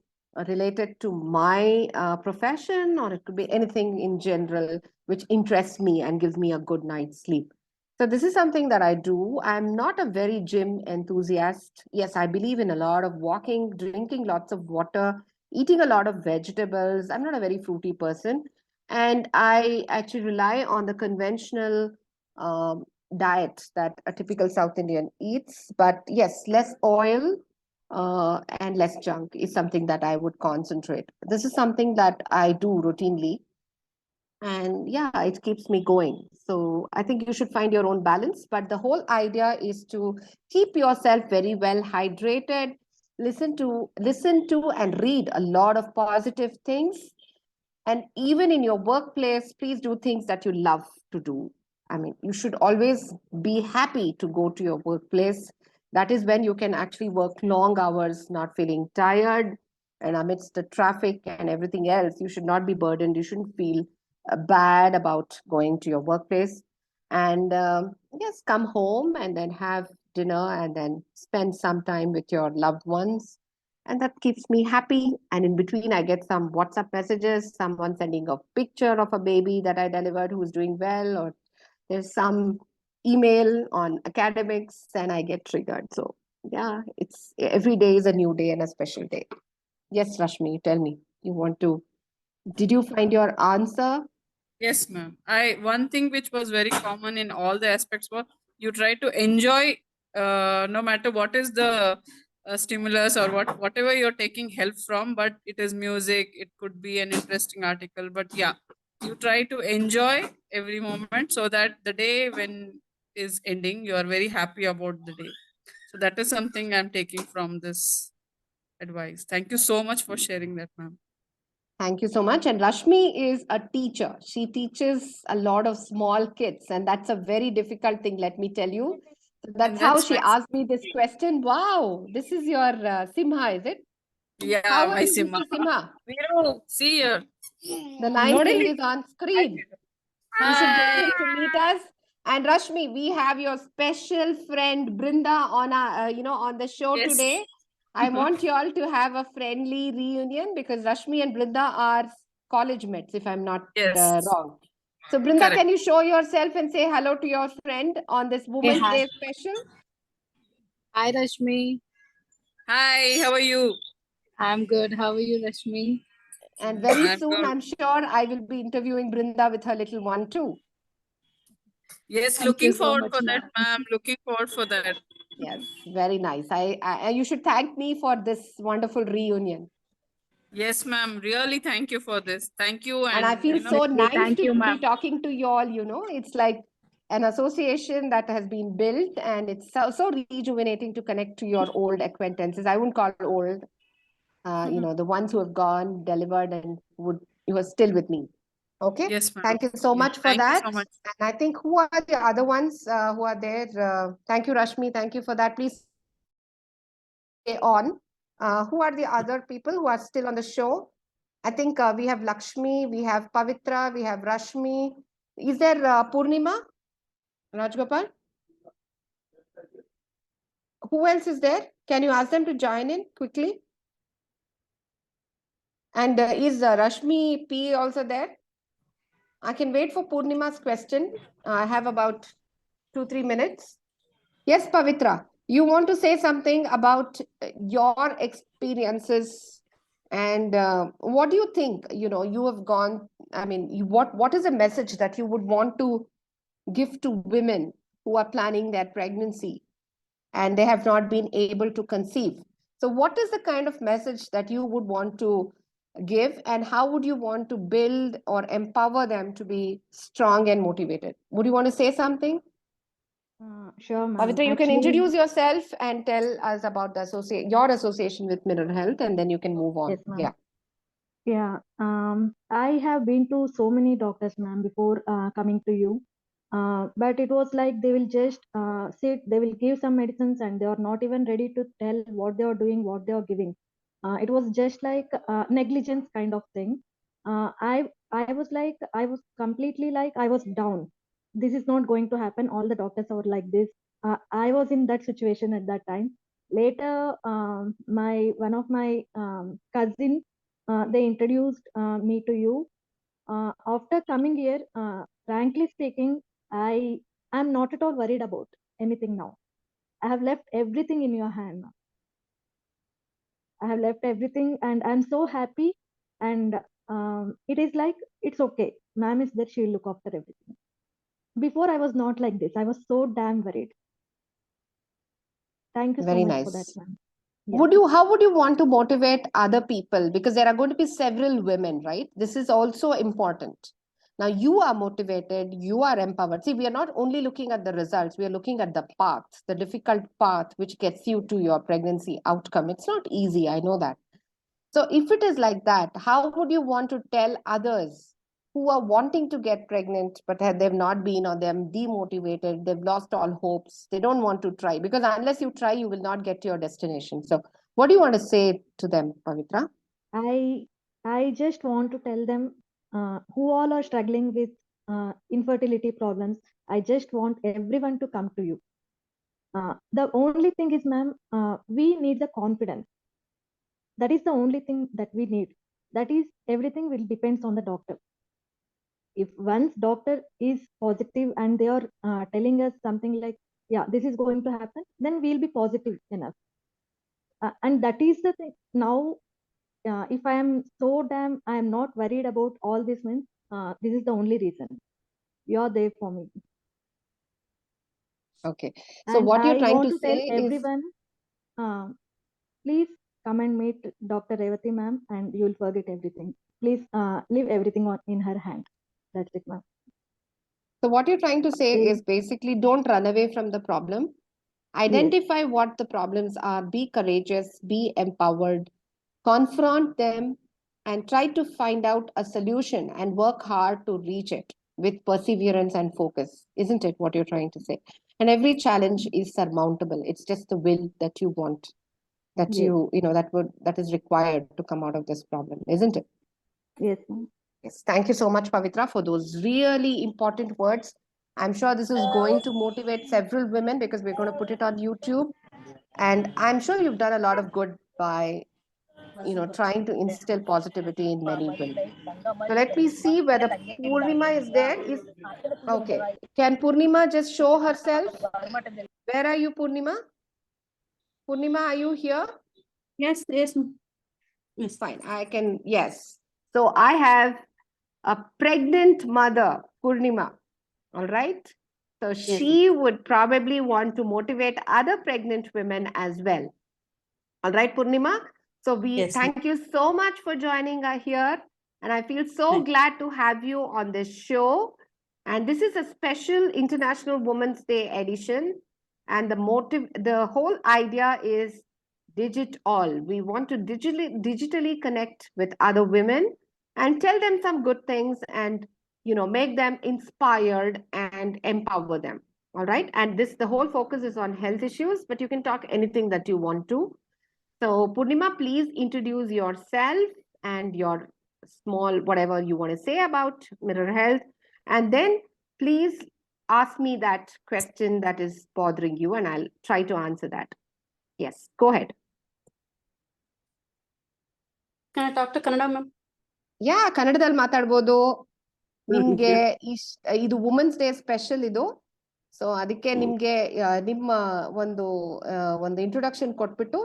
Speaker 1: related to my profession, or it could be anything in general which interests me and gives me a good night's sleep. So this is something that I do. I'm not a very gym enthusiast. Yes, I believe in a lot of walking, drinking lots of water, eating a lot of vegetables. I'm not a very fruity person. And I actually rely on the conventional um, diet that a typical South Indian eats. But yes, less oil and less junk is something that I would concentrate. This is something that I do routinely. And yeah, it keeps me going. So I think you should find your own balance. But the whole idea is to keep yourself very well hydrated, listen to and read a lot of positive things. And even in your workplace, please do things that you love to do. I mean, you should always be happy to go to your workplace. That is when you can actually work long hours, not feeling tired. And amidst the traffic and everything else, you should not be burdened. You shouldn't feel bad about going to your workplace. And yes, come home and then have dinner and then spend some time with your loved ones. And that keeps me happy. And in between, I get some WhatsApp messages, someone sending a picture of a baby that I delivered who's doing well, or there's some email on academics, and I get triggered. So yeah, it's every day is a new day and a special day. Yes, Rashmi, tell me, did you find your answer?
Speaker 5: Yes, ma'am. One thing which was very common in all the aspects was you try to enjoy no matter what is the stimulus or whatever you're taking help from, but it is music, it could be an interesting article, but yeah, you try to enjoy every moment so that the day when is ending, you are very happy about the day. So that is something I'm taking from this advice. Thank you so much for sharing that, ma'am.
Speaker 1: Thank you so much. And Rashmi is a teacher. She teaches a lot of small kids, and that's a very difficult thing, let me tell you. So that's how
Speaker 5: that's
Speaker 1: she
Speaker 5: my-
Speaker 1: asked me this question. Wow, this is your Simha, is it?
Speaker 5: Yeah,
Speaker 1: How are
Speaker 5: my
Speaker 1: you,
Speaker 5: Simha.
Speaker 1: Mr. Simha?
Speaker 5: Viru, see here.
Speaker 1: The nice
Speaker 5: Nodi.
Speaker 1: thing is on screen. You should get him to meet us. And Rashmi, we have your special friend Brinda on on the show
Speaker 5: Yes.
Speaker 1: today. I want you all to have a friendly reunion because Rashmi and Brinda are college mates, if I'm not
Speaker 5: Yes.
Speaker 1: wrong. So Brinda,
Speaker 5: Correct.
Speaker 1: can you show yourself and say hello to your friend on this Women's
Speaker 3: hi.
Speaker 1: Day special?
Speaker 3: Hi, Rashmi.
Speaker 5: Hi, how are you?
Speaker 3: I'm good. How are you, Rashmi?
Speaker 1: And very
Speaker 5: I'm
Speaker 1: soon,
Speaker 5: good.
Speaker 1: I'm sure I will be interviewing Brinda with her little one too.
Speaker 5: Yes,
Speaker 3: Thank
Speaker 5: looking
Speaker 3: you so
Speaker 5: forward
Speaker 3: much,
Speaker 5: for that,
Speaker 3: ma'am.
Speaker 5: ma'am. Looking forward for that.
Speaker 1: Yes, very nice. You should thank me for this wonderful reunion.
Speaker 5: Yes, ma'am. Really, thank you for this. Thank you,
Speaker 1: And I feel so
Speaker 3: Definitely.
Speaker 1: nice
Speaker 3: Thank
Speaker 1: to
Speaker 3: you,
Speaker 1: be
Speaker 3: ma'am.
Speaker 1: talking to you all. It's like an association that has been built, and it's so rejuvenating to connect to your old acquaintances. I wouldn't call it old, the ones who have gone, delivered, and who are still with me. Okay.
Speaker 5: Yes, ma'am.
Speaker 1: Thank you so
Speaker 5: Yes,
Speaker 1: much for
Speaker 5: thank you
Speaker 1: that.
Speaker 5: so much.
Speaker 1: And I think who are the other ones who are there? Thank you, Rashmi. Thank you for that. Please stay on. Who are the other people who are still on the show? I think we have Lakshmi, we have Pavitra, we have Rashmi. Is there Purnima? Rajgopal? Who else is there? Can you ask them to join in quickly? And is Rashmi P also there? I can wait for Purnima's question. I have about 2-3 minutes. Yes, Pavitra, you want to say something about your experiences and what do you think? You have gone, I mean, what is a message that you would want to give to women who are planning their pregnancy and they have not been able to conceive? So what is the kind of message that you would want to give, and how would you want to build or empower them to be strong and motivated? Would you want to say something?
Speaker 4: Sure, ma'am.
Speaker 1: Pavitra, you can
Speaker 4: Actually,
Speaker 1: introduce yourself and tell us about the your association with Mirror Health, and then you can move on.
Speaker 4: yes, ma'am.
Speaker 1: Yeah.
Speaker 4: Yeah, I have been to so many doctors, ma'am, before coming to you. But it was like they will just sit, they will give some medicines, and they are not even ready to tell what they are doing, what they are giving. It was just like negligence kind of thing. I was like, I was completely like, I was down. This is not going to happen. All the doctors are like this. I was in that situation at that time. Later, one of my cousin, they introduced me to you. After coming here, frankly speaking, I am not at all worried about anything now. I have left everything in your hand now. I have left everything, and I'm so happy. And it is like, it's okay. Ma'am is there, she'll look after everything. Before, I was not like this. I was so damn worried. Thank you so
Speaker 1: Very
Speaker 4: much for that,
Speaker 1: nice.
Speaker 4: ma'am. Yeah.
Speaker 1: How would you want to motivate other people? Because there are going to be several women, right? This is also important. Now you are motivated, you are empowered. See, we are not only looking at the results, we are looking at the path, the difficult path which gets you to your pregnancy outcome. It's not easy, I know that. So if it is like that, how would you want to tell others who are wanting to get pregnant, but they've not been, or they're demotivated, they've lost all hopes, they don't want to try? Because unless you try, you will not get to your destination. So what do you want to say to them, Pavitra?
Speaker 4: I just want to tell them who all are struggling with infertility problems. I just want everyone to come to you. The only thing is, ma'am, we need the confidence. That is the only thing that we need. That is, everything will depends on the doctor. If once doctor is positive and they are telling us something like, yeah, this is going to happen, then we'll be positive enough. And that is the thing. Now, if I am so damn, I am not worried about all this means, this is the only reason. You're there for me.
Speaker 1: Okay. So
Speaker 4: And
Speaker 1: what you're
Speaker 4: I
Speaker 1: trying
Speaker 4: want
Speaker 1: to
Speaker 4: to tell
Speaker 1: say is,
Speaker 4: everyone, please come and meet Dr. Revati ma'am, and you will forget everything. Please leave everything in her hand. That's it, ma'am.
Speaker 1: so what you're trying to say
Speaker 4: They-
Speaker 1: is basically don't run away from the problem. Identify what the problems are, be courageous, be empowered, confront them, and try to find out a solution and work hard to reach it with perseverance and focus. Isn't it what you're trying to say? And every challenge is surmountable. It's just the will that you want, that
Speaker 4: Yes.
Speaker 1: that is required to come out of this problem, isn't it?
Speaker 4: Yes, ma'am.
Speaker 1: Yes, thank you so much, Pavitra, for those really important words. I'm sure this is going to motivate several women because we're going to put it on YouTube. And I'm sure you've done a lot of good by, trying to instill positivity in many women. So let me see whether Purnima is there. Okay. Can Purnima just show herself? Where are you, Purnima? Purnima, are you here?
Speaker 5: Yes, yes, ma'am.
Speaker 1: Yes, fine. I can, yes. So I have a pregnant mother, Purnima. All right. So she would probably want to motivate other pregnant women as well. All right, Purnima. So we
Speaker 5: Yes, ma'am.
Speaker 1: thank you so much for joining us here. And I feel so glad to have you on this show. And this is a special International Women's Day edition. And the whole idea is Digit-All. We want to digitally connect with other women and tell them some good things and make them inspired and empower them. All right. And the whole focus is on health issues, but you can talk anything that you want to. So Purnima, please introduce yourself and your small whatever you want to say about Mirror Health. And then please ask me that question that is bothering you and I'll try to answer that. Yes, go ahead.
Speaker 5: Can I talk to Kannada, ma'am?
Speaker 1: Yeah, ಕನ್ನಡದಲ್ಲಿ ಮಾತಾಡ್ಬೋದು. ನಿಮ್ಗೆ ಇದು women's day special ಇದು. So ಅದಕ್ಕೆ ನಿಮ್ಗೆ ನಿಮ್ಮ ಒಂದು introduction ಕೊಟ್ಬಿಟ್ಟು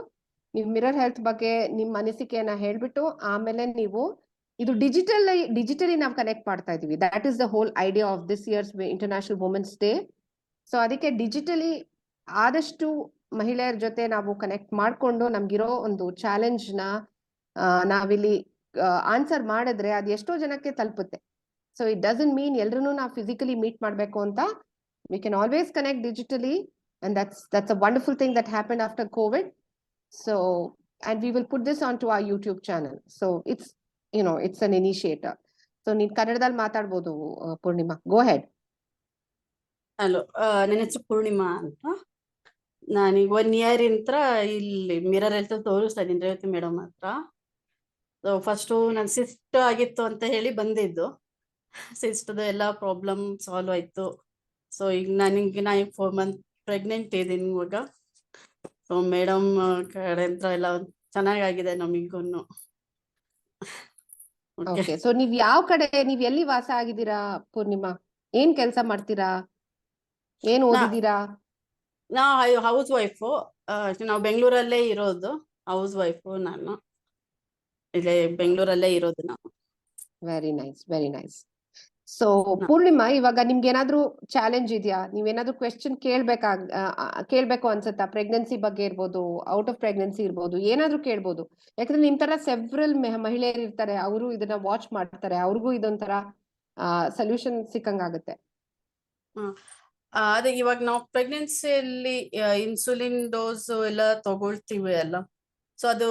Speaker 1: ನೀವು ಮಿರರ್ ಹೆಲ್ತ್ ಬಗ್ಗೆ ನಿಮ್ಮ ಅನಿಸಿಕೆಯನ್ನ ಹೇಳ್ಬಿಟ್ಟು ಆಮೇಲೆ ನೀವು ಇದು ಡಿಜಿಟಲಿ ನಾವು ಕನೆಕ್ಟ್ ಮಾಡ್ತಾ ಇದೀವಿ. That is the whole idea of this year's international women's day. So ಅದಕ್ಕೆ ಡಿಜಿಟಲಿ ಆದಷ್ಟು ಮಹಿಳೆಯರ ಜೊತೆ ನಾವು ಕನೆಕ್ಟ್ ಮಾಡ್ಕೊಂಡು ನಮ್ಗಿರೋ ಒಂದು ಚಾಲೆಂಜ್ ನ ನಾವಿಲ್ಲಿ ಆನ್ಸರ್ ಮಾಡಿದ್ರೆ ಅದು ಎಷ್ಟೋ ಜನಕ್ಕೆ ತಲುಪುತ್ತೆ. ಸೊ ಇಟ್ ಡಸಂಟ್ ಮೀನ್ ಎಲ್ರು ನಾವು ಫಿಸಿಕಲಿ ಮೀಟ್ ಮಾಡ್ಬೇಕು ಅಂತ. We can always connect digitally, and that's a wonderful thing that happened after COVID. So, and we will put this onto our YouTube channel. So it's an initiator. So ನೀನ್ ಕನ್ನಡದಲ್ಲಿ ಮಾತಾಡ್ಬೋದು Purnima. Go ahead.
Speaker 6: Hello, ನನ್ನ ಹೆಸರು ಪೂರ್ಣಿಮಾ ಅಂತ. ನಾನೀಗ 1 year ಇಂತ್ರ ಇಲ್ಲಿ mirror health ತೋರಿಸ್ತಾ ಇದ್ದೀನಿ ರೇವತಿ ಮೇಡಮ್ ಹತ್ರ. ಸೊ ಫಸ್ಟು ನಾನು ಸಿಸ್ಟ್ ಆಗಿತ್ತು ಅಂತ ಹೇಳಿ ಬಂದಿದ್ದು. ಸಿಸ್ಟ್ದು ಎಲ್ಲ ಪ್ರಾಬ್ಲಮ್ ಸಾಲ್ವ್ ಆಯ್ತು. ಸೊ ಈಗ ನಾನು 4 months ಪ್ರೆಗ್ನೆಂಟ್ ಇದ್ದೀನಿ ಇವಾಗ. ಸೊ ಮೇಡಮ್ ಕಡೆಯಿಂದ ಎಲ್ಲ ಚೆನ್ನಾಗಾಗಿದೆ ನಮಗೂ.
Speaker 1: ಓಕೆ. ಸೊ ನೀವ್ ನೀವ್ ಎಲ್ಲಿ ವಾಸ ಆಗಿದ್ದೀರಾ ಪೂರ್ಣಿಮಾ? ಏನ್ ಕೆಲಸ ಮಾಡ್ತೀರಾ? ಏನ್ ಓದಿದ್ದೀರಾ?
Speaker 6: ನಾ ಹೌಸ್ ವೈಫು. ನಾವು ಬೆಂಗಳೂರಲ್ಲೇ ಇರೋದು. ಹೌಸ್ ವೈಫು ನಾನು. ಇಲ್ಲೇ ಬೆಂಗಳೂರಲ್ಲೇ ಇರೋದು ನಾವು.
Speaker 1: Very nice, very nice. So Purnima, ಇವಾಗ ನಿಮ್ಗೆ ಏನಾದ್ರು ಚಾಲೆಂಜ್ ಇದೆಯಾ? ನೀವೇನಾದ್ರು ಕ್ವೆಶ್ಚನ್ ಕೇಳ್ಬೇಕು ಅನ್ಸುತ್ತಾ? ಪ್ರೆಗ್ನೆನ್ಸಿ ಬಗ್ಗೆ ಇರ್ಬೋದು, ಔಟ್ ಆಫ್ ಪ್ರೆಗ್ನೆನ್ಸಿ ಇರ್ಬೋದು, ಏನಾದ್ರು ಕೇಳ್ಬೋದು. ಯಾಕಂದ್ರೆ ನಿಮ್ ತರ ಸೆವ್ರಲ್ ಮಹಿಳೆಯರು ಇರ್ತಾರೆ, ಅವರು ಇದನ್ನ ವಾಚ್ ಮಾಡ್ತಾರೆ, ಅವ್ರಿಗೂ ಇದೊಂಥರ ಸೊಲ್ಯೂಷನ್ ಸಿಕ್ಕಂಗಾಗುತ್ತೆ.
Speaker 6: ಅದೇ ಇವಾಗ ನಾವು ಪ್ರೆಗ್ನೆನ್ಸಿಯಲ್ಲಿ ಇನ್ಸುಲಿನ್ ಡೋಸ್ ಎಲ್ಲ ತಗೊಳ್ತೀವಿ ಅಲ್ಲ. ಸೊ ಅದು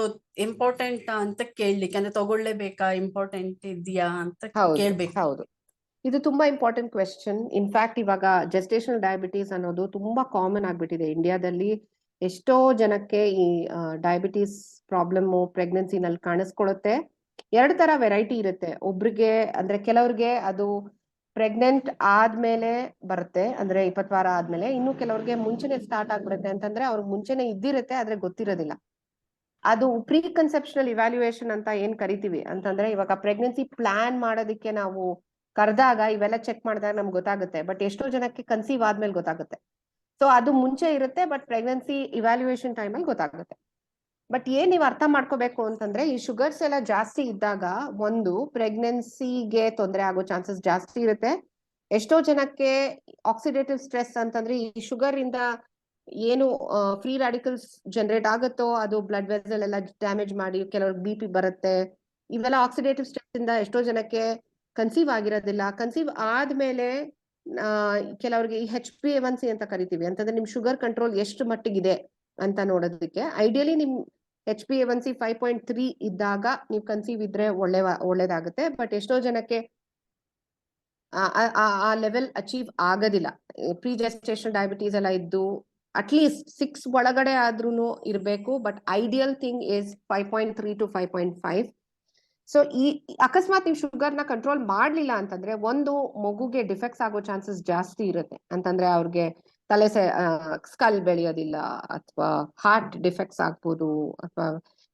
Speaker 6: ಇಂಪಾರ್ಟೆಂಟ್ ಅಂತ ಕೇಳ್ಲಿಕ್ಕೆ, ಅಂದ್ರೆ ತಗೊಳ್ಳೇಬೇಕಾ, ಇಂಪಾರ್ಟೆಂಟ್ ಇದೆಯಾ ಅಂತ ಕೇಳ್ಬೇಕು.
Speaker 1: ಹೌದು, ಇದು ತುಂಬಾ ಇಂಪಾರ್ಟೆಂಟ್ ಕ್ವೆಶ್ಚನ್. ಇನ್ಫ್ಯಾಕ್ಟ್ ಇವಾಗ ಜೆಸ್ಟೇಷನಲ್ ಡಯಾಬಿಟೀಸ್ ಅನ್ನೋದು ತುಂಬಾ ಕಾಮನ್ ಆಗ್ಬಿಟ್ಟಿದೆ ಇಂಡಿಯಾದಲ್ಲಿ. ಎಷ್ಟೋ ಜನಕ್ಕೆ ಈ ಡಯಾಬಿಟೀಸ್ ಪ್ರಾಬ್ಲಮ್ ಪ್ರೆಗ್ನೆನ್ಸಿನಲ್ಲಿ ಕಾಣಿಸ್ಕೊಳ್ಳುತ್ತೆ. 2 ತರ ವೆರೈಟಿ ಇರುತ್ತೆ. ಒಬ್ರಿಗೆ ಅಂದ್ರೆ ಕೆಲವ್ರಿಗೆ ಅದು ಪ್ರೆಗ್ನೆಂಟ್ ಆದ್ಮೇಲೆ ಬರುತ್ತೆ, ಅಂದ್ರೆ 20 ವಾರ ಆದ್ಮೇಲೆ. ಇನ್ನು ಕೆಲವ್ರಿಗೆ ಮುಂಚೆನೆ ಸ್ಟಾರ್ಟ್ ಆಗ್ಬಿಡುತ್ತೆ, ಅಂತಂದ್ರೆ ಅವ್ರಿಗೆ ಮುಂಚೆನೆ ಇದ್ದಿರುತ್ತೆ ಆದ್ರೆ ಗೊತ್ತಿರೋದಿಲ್ಲ. ಅದು ಪ್ರೀ ಕನ್ಸೆಪ್ಷನಲ್ ಇವ್ಯಾಲ್ಯೂಯೇಷನ್ ಅಂತ ಏನ್ ಕರಿತೀವಿ ಅಂತಂದ್ರೆ, ಇವಾಗ ಪ್ರೆಗ್ನೆನ್ಸಿ ಪ್ಲಾನ್ ಮಾಡೋದಕ್ಕೆ ನಾವು ಕರೆದಾಗ ಇವೆಲ್ಲ ಚೆಕ್ ಮಾಡಿದಾಗ ನಮ್ಗೆ ಗೊತ್ತಾಗುತ್ತೆ. ಬಟ್ ಎಷ್ಟೋ ಜನಕ್ಕೆ ಕನ್ಸೀವ್ ಆದ್ಮೇಲೆ ಗೊತ್ತಾಗುತ್ತೆ. ಸೊ ಅದು ಮುಂಚೆ ಇರುತ್ತೆ, ಬಟ್ ಪ್ರೆಗ್ನೆನ್ಸಿ ಇವ್ಯಾಲ್ಯೂಯೇಷನ್ ಟೈಮಲ್ಲಿ ಗೊತ್ತಾಗುತ್ತೆ. ಬಟ್ ಏನ್ ನೀವು ಅರ್ಥ ಮಾಡ್ಕೋಬೇಕು ಅಂತಂದ್ರೆ, ಈ ಶುಗರ್ಸ್ ಎಲ್ಲ ಜಾಸ್ತಿ ಇದ್ದಾಗ ಒಂದು ಪ್ರೆಗ್ನೆನ್ಸಿಗೆ ತೊಂದರೆ ಆಗೋ ಚಾನ್ಸಸ್ ಜಾಸ್ತಿ ಇರುತ್ತೆ. ಎಷ್ಟೋ ಜನಕ್ಕೆ ಆಕ್ಸಿಡೇಟಿವ್ ಸ್ಟ್ರೆಸ್ ಅಂತಂದ್ರೆ, ಈ ಶುಗರ್ ಇಂದ ಏನು ಫ್ರೀ ರಾಡಿಕಲ್ಸ್ ಜನರೇಟ್ ಆಗುತ್ತೋ ಅದು ಬ್ಲಡ್ ವೆಸಲ್ ಎಲ್ಲ ಡ್ಯಾಮೇಜ್ ಮಾಡಿ ಕೆಲವ್ರಿಗೆ BP ಬರುತ್ತೆ. ಇವೆಲ್ಲ ಆಕ್ಸಿಡೇಟಿವ್ ಸ್ಟ್ರೆಸ್ ಇಂದ ಎಷ್ಟೋ ಜನಕ್ಕೆ ಕನ್ಸೀವ್ ಆಗಿರೋದಿಲ್ಲ. ಕನ್ಸೀವ್ ಆದ್ಮೇಲೆ ಕೆಲವ್ರಿಗೆ ಈ HbA1c ಅಂತ ಕರಿತೀವಿ, ಅಂತಂದ್ರೆ ನಿಮ್ ಶುಗರ್ ಕಂಟ್ರೋಲ್ ಎಷ್ಟು ಮಟ್ಟಿಗಿದೆ ಅಂತ ನೋಡೋದಕ್ಕೆ. ಐಡಿಯಲಿ ನಿಮ್ HbA1c 5.3 ಇದ್ದಾಗ ನೀವು ಕನ್ಸೀವ್ ಇದ್ರೆ ಒಳ್ಳೇದಾಗುತ್ತೆ. ಬಟ್ ಎಷ್ಟೋ ಜನಕ್ಕೆ ಆ ಲೆವೆಲ್ ಅಚೀವ್ ಆಗೋದಿಲ್ಲ. ಪ್ರೀ ಜೆಸ್ಟೇಷನ್ ಡಯಾಬಿಟೀಸ್ ಎಲ್ಲ ಇದ್ದು ಅಟ್ಲೀಸ್ಟ್ 6 ಒಳಗಡೆ ಆದ್ರೂ ಇರಬೇಕು. But ideal thing is 5.3 to 5.5. So ಈ ಅಕಸ್ಮಾತ್ ನೀವು ಶುಗರ್ ನ ಕಂಟ್ರೋಲ್ ಮಾಡ್ಲಿಲ್ಲ ಅಂತಂದ್ರೆ, ಒಂದು ಮಗುಗೆ ಡಿಫೆಕ್ಟ್ಸ್ ಆಗೋ ಚಾನ್ಸಸ್ ಜಾಸ್ತಿ ಇರುತ್ತೆ. ಅಂತಂದ್ರೆ ಅವ್ರಿಗೆ ಸ್ಕಲ್ ಬೆಳೆಯೋದಿಲ್ಲ, ಅಥವಾ ಹಾರ್ಟ್ ಡಿಫೆಕ್ಟ್ಸ್ ಆಗ್ಬೋದು, ಅಥವಾ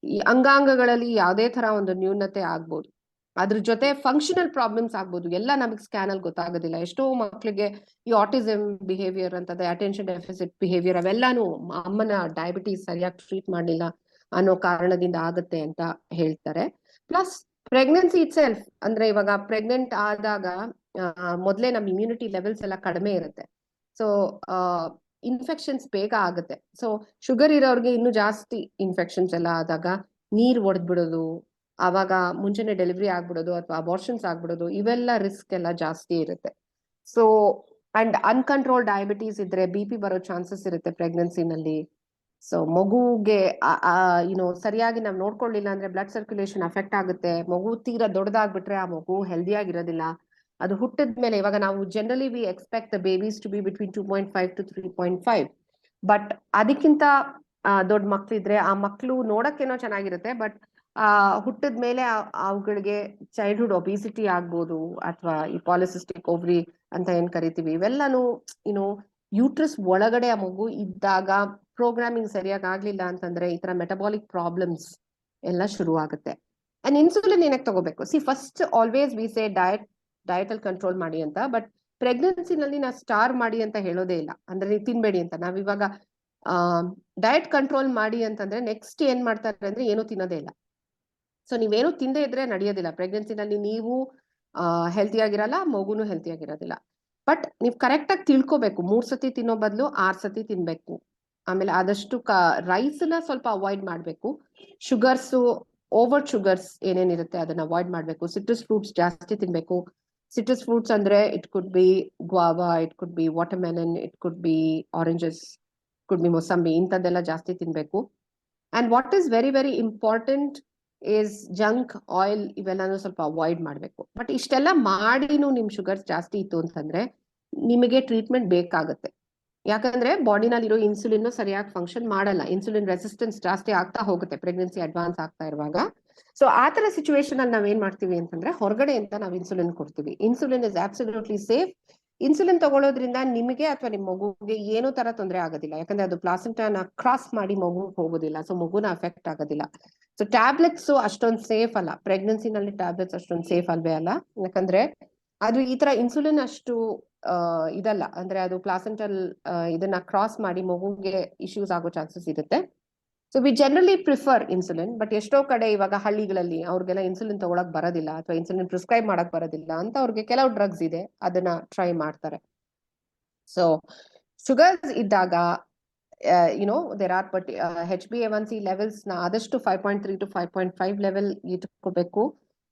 Speaker 1: ಈ ಅಂಗಾಂಗಗಳಲ್ಲಿ ಯಾವುದೇ ತರ ಒಂದು ನ್ಯೂನತೆ ಆಗ್ಬೋದು. ಅದ್ರ ಜೊತೆ ಫಂಕ್ಷನಲ್ ಪ್ರಾಬ್ಲಮ್ಸ್ ಆಗ್ಬೋದು. ಎಲ್ಲ ನಮಗೆ ಸ್ಕ್ಯಾನ್ ಅಲ್ಲಿ ಗೊತ್ತಾಗೋದಿಲ್ಲ. ಎಷ್ಟೋ ಮಕ್ಳಿಗೆ ಈ ಆಟಿಸಮ್ ಬಿಹೇವಿಯರ್ ಅಂತಂದ್ರೆ ಅಟೆನ್ಷನ್ ಡೆಫಿಸಿಟ್ ಬಿಹೇವಿಯರ್, ಅವೆಲ್ಲಾನು ಅಮ್ಮನ ಡಯಾಬಿಟೀಸ್ ಸರಿಯಾಗಿ ಟ್ರೀಟ್ ಮಾಡಲಿಲ್ಲ ಅನ್ನೋ ಕಾರಣದಿಂದ ಆಗುತ್ತೆ ಅಂತ ಹೇಳ್ತಾರೆ. ಪ್ಲಸ್ ಪ್ರೆಗ್ನೆನ್ಸಿ ಇಟ್ ಸೆಲ್ಫ್, ಅಂದ್ರೆ ಇವಾಗ ಪ್ರೆಗ್ನೆಂಟ್ ಆದಾಗ ಮೊದಲೇ ನಮ್ಮ ಇಮ್ಯುನಿಟಿ ಲೆವೆಲ್ಸ್ ಎಲ್ಲ ಕಡಿಮೆ ಇರುತ್ತೆ. ಸೊ ಇನ್ಫೆಕ್ಷನ್ಸ್ ಬೇಗ ಆಗುತ್ತೆ. ಸೊ ಶುಗರ್ ಇರೋರ್ಗೆ ಇನ್ನೂ ಜಾಸ್ತಿ ಇನ್ಫೆಕ್ಷನ್ಸ್ ಎಲ್ಲ ಆದಾಗ ನೀರ್ ಒಡೆದ್ಬಿಡೋದು, ಆವಾಗ ಮುಂಚೆನೆ ಡೆಲಿವರಿ ಆಗ್ಬಿಡೋದು, ಅಥವಾ ಅಬಾರ್ಷನ್ಸ್ ಆಗ್ಬಿಡೋದು, ಇವೆಲ್ಲ ರಿಸ್ಕ್ ಎಲ್ಲ ಜಾಸ್ತಿ ಇರುತ್ತೆ. ಸೊ ಅಂಡ್ ಅನ್ಕಂಟ್ರೋಲ್ ಡಯಾಬಿಟೀಸ್ ಇದ್ರೆ BP ಬರೋ ಚಾನ್ಸಸ್ ಇರುತ್ತೆ ಪ್ರೆಗ್ನೆನ್ಸಿನಲ್ಲಿ. ಸೊ ಮಗುಗೆ ಸರಿಯಾಗಿ ನಾವು ನೋಡ್ಕೊಳ್ಳಿಲ್ಲ ಅಂದ್ರೆ ಬ್ಲಡ್ ಸರ್ಕ್ಯುಲೇಷನ್ ಅಫೆಕ್ಟ್ ಆಗುತ್ತೆ. ಮಗು ತೀರಾ ದೊಡ್ಡದಾಗ್ಬಿಟ್ರೆ ಆ ಮಗು ಹೆಲ್ದಿ ಆಗಿರೋದಿಲ್ಲ. ಅದು ಹುಟ್ಟಿದ್ಮೇಲೆ ಇವಾಗ ನಾವು generally we expect the babies to be between 2.5 to 3.5. But ಅದಕ್ಕಿಂತ ದೊಡ್ಡ ಮಕ್ಳಿದ್ರೆ ಆ ಮಕ್ಳು ನೋಡಕ್ಕೇನೋ ಚೆನ್ನಾಗಿರುತ್ತೆ, ಬಟ್ ಹುಟ್ಟಿದ್ಮೇಲೆ ಅವುಗಳಿಗೆ ಚೈಲ್ಡ್ಹುಡ್ ಒಬಿಸಿಟಿ ಆಗ್ಬೋದು, ಅಥವಾ ಈ ಪಾಲಿಸಿಸ್ಟಿಕ್ ಓವ್ರಿ ಅಂತ ಏನ್ ಕರಿತೀವಿ. ಇವೆಲ್ಲಾನು ಯೂಟ್ರಸ್ ಒಳಗಡೆ ಆ ಮಗು ಇದ್ದಾಗ ಪ್ರೋಗ್ರಾಮಿಂಗ್ ಸರಿಯಾಗಿ ಆಗ್ಲಿಲ್ಲ ಅಂತಂದ್ರೆ ಈ ತರ ಮೆಟಬಾಲಿಕ್ ಪ್ರಾಬ್ಲಮ್ಸ್ ಎಲ್ಲ ಶುರು ಆಗುತ್ತೆ. ಅಂಡ್ ಇನ್ಸುಲಿನ್ ಏನಕ್ಕೆ ತಗೋಬೇಕು? First always we say diet diet ಅಲ್ಲಿ ಕಂಟ್ರೋಲ್ ಮಾಡಿ ಅಂತ. ಬಟ್ ಪ್ರೆಗ್ನೆನ್ಸಿನಲ್ಲಿ ನಾ ಸ್ಟಾರ್ ಮಾಡಿ ಅಂತ ಹೇಳೋದೇ ಇಲ್ಲ, ಅಂದ್ರೆ ನೀವು ತಿನ್ಬೇಡಿ ಅಂತ. ನಾವಿವಾಗ ಡಯಟ್ ಕಂಟ್ರೋಲ್ ಮಾಡಿ ಅಂತಂದ್ರೆ ನೆಕ್ಸ್ಟ್ ಏನ್ ಮಾಡ್ತಾರೆ ಅಂದ್ರೆ ಏನು ತಿನ್ನೋದೇ ಇಲ್ಲ. ಸೊ ನೀವೇನು ತಿಂದೇ ಇದ್ರೆ ನಡೆಯೋದಿಲ್ಲ. ಪ್ರೆಗ್ನೆನ್ಸಿನಲ್ಲಿ ನೀವು ಹೆಲ್ತಿ ಆಗಿರಲ್ಲ, ಮಗುನು ಹೆಲ್ತಿ ಆಗಿರೋದಿಲ್ಲ. ಬಟ್ ನೀವು ಕರೆಕ್ಟ್ ಆಗಿ ತಿಳ್ಕೊಬೇಕು, 3 ಸತಿ ತಿನ್ನೋ ಬದಲು 6 ಸತಿ ತಿನ್ಬೇಕು. ಆಮೇಲೆ ಆದಷ್ಟು ರೈಸ್ ನ ಸ್ವಲ್ಪ ಅವಾಯ್ಡ್ ಮಾಡ್ಬೇಕು. ಶುಗರ್ಸ್, ಓವರ್ ಶುಗರ್ಸ್ ಏನೇನಿರುತ್ತೆ ಅದನ್ನ ಅವಾಯ್ಡ್ ಮಾಡ್ಬೇಕು. ಸಿಟ್ರಸ್ ಫ್ರೂಟ್ಸ್ ಜಾಸ್ತಿ ತಿನ್ಬೇಕು. ಸಿಟ್ರಸ್ ಫ್ರೂಟ್ಸ್ ಅಂದ್ರೆ it could be guava, it could be watermelon, it could be oranges, could be mosambi, ಇಂಥದ್ದೆಲ್ಲ ಜಾಸ್ತಿ ತಿನ್ಬೇಕು. And what is very very important is junk oil, ಇವೆಲ್ಲಾನು ಸ್ವಲ್ಪ ಅವಾಯ್ಡ್ ಮಾಡ್ಬೇಕು. ಬಟ್ ಇಷ್ಟೆಲ್ಲ ಮಾಡಿನೂ ನಿಮ್ ಶುಗರ್ಸ್ ಜಾಸ್ತಿ ಇತ್ತು ಅಂತಂದ್ರೆ ನಿಮಗೆ ಟ್ರೀಟ್ಮೆಂಟ್ ಬೇಕಾಗುತ್ತೆ. ಯಾಕಂದ್ರೆ ಬಾಡಿನಲ್ಲಿರೋ ಇನ್ಸುಲಿನ್ ಸರಿಯಾಗಿ ಫಂಕ್ಷನ್ ಮಾಡಲ್ಲ, ಇನ್ಸುಲಿನ್ ರೆಸಿಸ್ಟೆನ್ಸ್ ಜಾಸ್ತಿ ಆಗ್ತಾ ಹೋಗುತ್ತೆ ಪ್ರೆಗ್ನೆನ್ಸಿ ಅಡ್ವಾನ್ಸ್ ಆಗ್ತಾ ಇರುವಾಗ. ಸೊ ಆ ತರ ಸಿಚುವೇಶನ್ ಅಲ್ಲಿ ನಾವೇನ್ ಮಾಡ್ತೀವಿ ಅಂತಂದ್ರೆ ಹೊರಗಡೆ ಅಂತ ನಾವು ಇನ್ಸುಲಿನ್ ಕೊಡ್ತೀವಿ. Insulin is absolutely safe. Insulin ತಗೊಳ್ಳೋದ್ರಿಂದ ನಿಮಗೆ ಅಥವಾ ನಿಮ್ಮ ಮಗುಗೆ ಏನೋ ತರ ತೊಂದರೆ ಆಗೋದಿಲ್ಲ, ಯಾಕಂದ್ರೆ ಅದು ಪ್ಲಾಸೆಂಟಾನ ಕ್ರಾಸ್ ಮಾಡಿ ಮಗು ಹೋಗೋದಿಲ್ಲ, ಸೊ ಮಗುನ ಅಫೆಕ್ಟ್ ಆಗೋದಿಲ್ಲ. ಸೊ ಟ್ಯಾಬ್ಲೆಟ್ಸ್ ಅಷ್ಟೊಂದು ಸೇಫ್ ಅಲ್ಲ, ಪ್ರೆಗ್ನೆನ್ಸಿನಲ್ಲಿ ಟ್ಯಾಬ್ಲೆಟ್ಸ್ ಅಷ್ಟೊಂದು ಸೇಫ್ ಅಲ್ವೇ ಅಲ್ಲ. ಯಾಕಂದ್ರೆ ಅದು ಈ ತರ ಇನ್ಸುಲಿನ್ ಅಷ್ಟು ಇದಲ್ಲ, ಅಂದ್ರೆ ಅದು ಪ್ಲಾಸೆಂಟಲ್ ಇದನ್ನ ಕ್ರಾಸ್ ಮಾಡಿ ಮಗುಗೆ ಇಶ್ಯೂಸ್ ಆಗೋ ಚಾನ್ಸಸ್ ಇರುತ್ತೆ. So we generally prefer insulin. But ಎಷ್ಟೋ ಕಡೆ ಇವಾಗ ಹಳ್ಳಿಗಳಲ್ಲಿ ಅವ್ರಿಗೆಲ್ಲ ಇನ್ಸುಲಿನ್ ತಗೊಳಕ್ ಬರೋದಿಲ್ಲ ಅಥವಾ ಇನ್ಸುಲಿನ್ ಪ್ರಿಸ್ಕ್ರೈಬ್ ಮಾಡಕ್ ಬರೋದಿಲ್ಲ ಅಂತ ಅವ್ರಿಗೆ ಕೆಲವು ಡ್ರಗ್ಸ್ ಇದೆ, ಅದನ್ನ ಟ್ರೈ ಮಾಡ್ತಾರೆ. ಸೊ ಶುಗರ್ಸ್ ಇದ್ದಾಗ there are but HbA1c levels ನ ಆದಷ್ಟು 5.3 to 5.5 ಲೆವೆಲ್ ಇಟ್ಕೋಬೇಕು.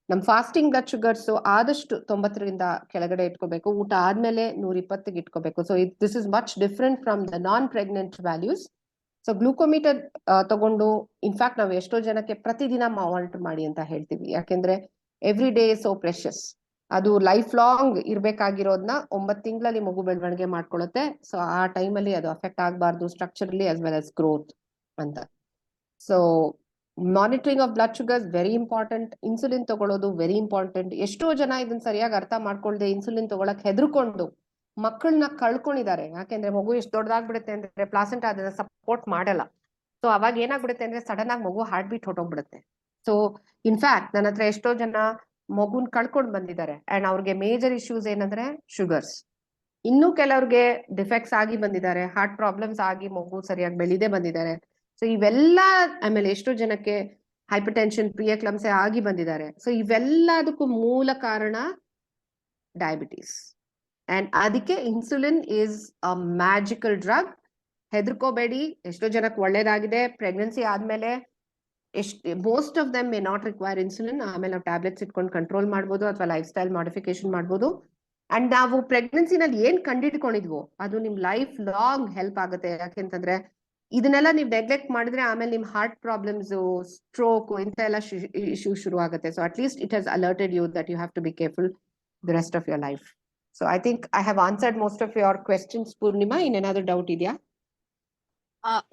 Speaker 1: ನಮ್ ಫಾಸ್ಟಿಂಗ್ ಬ್ಲಡ್ ಶುಗರ್ಸ್ ಆದಷ್ಟು 90ರಿಂದ ಕೆಳಗಡೆ ಇಟ್ಕೋಬೇಕು. ಊಟ ಆದ್ಮೇಲೆ 120ಗೆ ಇಟ್ಕೋಬೇಕು. So this is much different from the non pregnant values. So glucometer ತಗೊಂಡು ಇನ್ಫ್ಯಾಕ್ಟ್ ನಾವು ಎಷ್ಟೋ ಜನಕ್ಕೆ ಪ್ರತಿದಿನ ಮಾನಿಟರ್ ಮಾಡಿ ಅಂತ ಹೇಳ್ತೀವಿ. ಯಾಕೆಂದ್ರೆ ಎವ್ರಿ ಡೇ ಸೋ ಪ್ರೆಷಸ್. ಅದು ಲೈಫ್ ಲಾಂಗ್ ಇರ್ಬೇಕಾಗಿರೋದನ್ನ 9 ತಿಂಗಳಲ್ಲಿ ಮಗು ಬೆಳವಣಿಗೆ ಮಾಡ್ಕೊಳ್ಳುತ್ತೆ. ಸೊ ಆ ಟೈಮಲ್ಲಿ ಅದು ಅಫೆಕ್ಟ್ ಆಗಬಾರ್ದು structurally as well as growth ಅಂತ. So monitoring of blood sugars very important. Insulin ತಗೊಳ್ಳೋದು ವೆರಿ ಇಂಪಾರ್ಟೆಂಟ್. ಎಷ್ಟೋ ಜನ ಇದನ್ನ ಸರಿಯಾಗಿ ಅರ್ಥ ಮಾಡ್ಕೊಳ್ದೆ ಇನ್ಸುಲಿನ್ ತಗೊಳಕ್ ಹೆದರ್ಕೊಂಡು ಮಕ್ಕಳನ್ನ ಕಳ್ಕೊಂಡಿದ್ದಾರೆ. ಯಾಕೆಂದ್ರೆ ಮಗು ಎಷ್ಟು ದೊಡ್ಡದಾಗ್ಬಿಡುತ್ತೆ ಅಂದ್ರೆ ಪ್ಲಾಸೆಂಟಾ ಅದನ್ನ ಸಪೋರ್ಟ್ ಮಾಡಲ್ಲ. ಸೊ ಅವಾಗ ಏನಾಗ್ಬಿಡುತ್ತೆ ಅಂದ್ರೆ ಸಡನ್ ಆಗಿ ಮಗು ಹಾರ್ಟ್ ಬೀಟ್ ಹೊಟ್ಟೋಗ್ಬಿಡುತ್ತೆ. ಸೊ ಇನ್ಫ್ಯಾಕ್ಟ್ ನನ್ನ ಹತ್ರ ಎಷ್ಟೋ ಜನ ಮಗುನ್ ಕಳ್ಕೊಂಡ್ ಬಂದಿದ್ದಾರೆ ಅಂಡ್ ಅವ್ರಿಗೆ ಮೇಜರ್ ಇಶ್ಯೂಸ್ ಏನಂದ್ರೆ ಶುಗರ್ಸ್. ಇನ್ನು ಕೆಲವ್ರಿಗೆ ಡಿಫೆಕ್ಟ್ಸ್ ಆಗಿ ಬಂದಿದ್ದಾರೆ, ಹಾರ್ಟ್ ಪ್ರಾಬ್ಲಮ್ಸ್ ಆಗಿ ಮಗು ಸರಿಯಾಗಿ ಬೆಳೆದೇ ಬಂದಿದ್ದಾರೆ. ಸೊ ಇವೆಲ್ಲ ಆಮೇಲೆ ಎಷ್ಟೋ ಜನಕ್ಕೆ ಹೈಪರ್ ಟೆನ್ಷನ್, ಪ್ರಿಯಕ್ಲಂಸೆ ಆಗಿ ಬಂದಿದ್ದಾರೆ. ಸೊ ಇವೆಲ್ಲದಕ್ಕೂ ಮೂಲ ಕಾರಣ ಡಯಾಬಿಟೀಸ್. ಅಂಡ್ ಅದಕ್ಕೆ insulin is a magical drug. ಹೆದರ್ಕೋಬೇಡಿ, ಎಷ್ಟೋ ಜನಕ್ಕೆ ಒಳ್ಳೇದಾಗಿದೆ. ಪ್ರೆಗ್ನೆನ್ಸಿ ಆದ್ಮೇಲೆ most of them may not require insulin. ಆಮೇಲೆ ನಾವು ಟ್ಯಾಬ್ಲೆಟ್ಸ್ ಇಟ್ಕೊಂಡು ಕಂಟ್ರೋಲ್ ಮಾಡ್ಬೋದು ಅಥವಾ ಲೈಫ್ ಸ್ಟೈಲ್ ಮಾಡಿಫಿಕೇಶನ್ ಮಾಡ್ಬೋದು. ಅಂಡ್ ನಾವು ಪ್ರೆಗ್ನೆನ್ಸಿನಲ್ಲಿ ಏನ್ ಕಂಡಿಡ್ಕೊಂಡಿದ್ವೋ ಅದು ನಿಮ್ ಲೈಫ್ ಲಾಂಗ್ ಹೆಲ್ಪ್ ಆಗುತ್ತೆ. ಯಾಕೆಂತಂದ್ರೆ ಇದನ್ನೆಲ್ಲ ನೀವು ನೆಗ್ಲೆಕ್ಟ್ ಮಾಡಿದ್ರೆ ಆಮೇಲೆ ನಿಮ್ ಹಾರ್ಟ್ ಪ್ರಾಬ್ಲಮ್ಸ್, ಸ್ಟ್ರೋಕ್ ಇಂಥ ಎಲ್ಲ ಇಶ್ಯೂ ಶುರು ಆಗುತ್ತೆ. So at least it has alerted you that you have to be careful the rest of your life. So I think I have answered most of your questions. Purnima, ಇನ್ನೇನಾದ್ರೂ doubt ಇದೆಯಾ?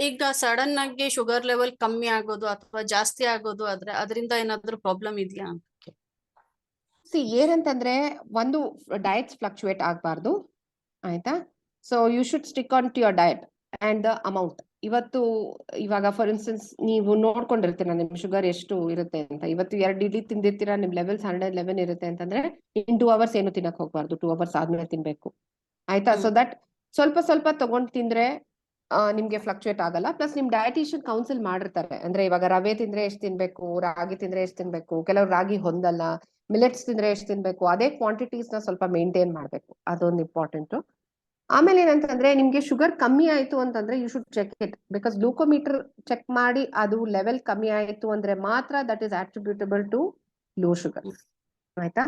Speaker 6: ಈಗ sudden ಆಗಿ sugar level ಕಮ್ಮಿ ಆಗೋದು ಅಥವಾ ಜಾಸ್ತಿ ಆಗೋದು ಆದ್ರೆ ಅದರಿಂದ ಏನಾದ್ರೂ ಪ್ರಾಬ್ಲಮ್ ಇದೆಯಾ ಅಂತ?
Speaker 1: ಏನಂತಂದ್ರೆ ಒಂದು ಡಯಟ್ಸ್ ಫ್ಲಕ್ಚುಯೇಟ್ ಆಗ್ಬಾರ್ದು, ಆಯ್ತಾ? So you should stick on to your diet and the amount. ಇವಾಗ ಫಾರ್ ಇನ್ಸ್ಟೆನ್ಸ್ ನೀವು ನೋಡ್ಕೊಂಡಿರ್ತೀರಾ ನಿಮ್ ಶುಗರ್ ಎಷ್ಟು ಇರುತ್ತೆ ಅಂತ. ಇವತ್ತು 2 ಇಡ್ಲಿ ತಿಂದಿರ್ತೀರಾ, ನಿಮ್ ಲೆವೆಲ್ಸ್ 111 ಇರುತ್ತೆ ಅಂತಂದ್ರೆ ಇನ್ 2 hours ಏನು ತಿನ್ನಕ್ ಹೋಗ್ಬಾರ್ದು, 2 hours ಆದ್ಮೇಲೆ ತಿನ್ಬೇಕು, ಆಯ್ತಾ? ಸೊ ದಟ್ ಸ್ವಲ್ಪ ಸ್ವಲ್ಪ ತಗೊಂಡ್ ತಿಂದ್ರೆ ನಿಮ್ಗೆ ಫ್ಲಕ್ಚುಯೇಟ್ ಆಗಲ್ಲ. ಪ್ಲಸ್ ನಿಮ್ ಡಯಟಿಷಿಯನ್ ಕೌನ್ಸಿಲ್ ಮಾಡಿರ್ತಾರೆ. ಅಂದ್ರೆ ಇವಾಗ ರವೆ ತಿಂದ್ರೆ ಎಷ್ಟು ತಿನ್ಬೇಕು, ರಾಗಿ ತಿಂದ್ರೆ ಎಷ್ಟು ತಿನ್ಬೇಕು, ಕೆಲವ್ರು ರಾಗಿ ಹೊಂದಲ್ಲ, ಮಿಲೆಟ್ಸ್ ತಿಂದ್ರೆ ಎಷ್ಟು ತಿನ್ಬೇಕು, ಅದೇ ಕ್ವಾಂಟಿಟೀಸ್ ನ ಸ್ವಲ್ಪ ಮೇಂಟೈನ್ ಮಾಡ್ಬೇಕು, ಅದೊಂದು ಇಂಪಾರ್ಟೆಂಟ್. ಆಮೇಲೆ ಏನಂತಂದ್ರೆ ನಿಮ್ಗೆ ಶುಗರ್ ಕಮ್ಮಿ ಆಯ್ತು ಅಂತಂದ್ರೆ you should check it, because glucometer check ಮಾಡಿ ಅದು ಲೆವೆಲ್ ಕಮ್ಮಿ ಆಯ್ತು ಅಂದ್ರೆ ಮಾತ್ರ that is attributable to low sugar, ಆಯ್ತಾ?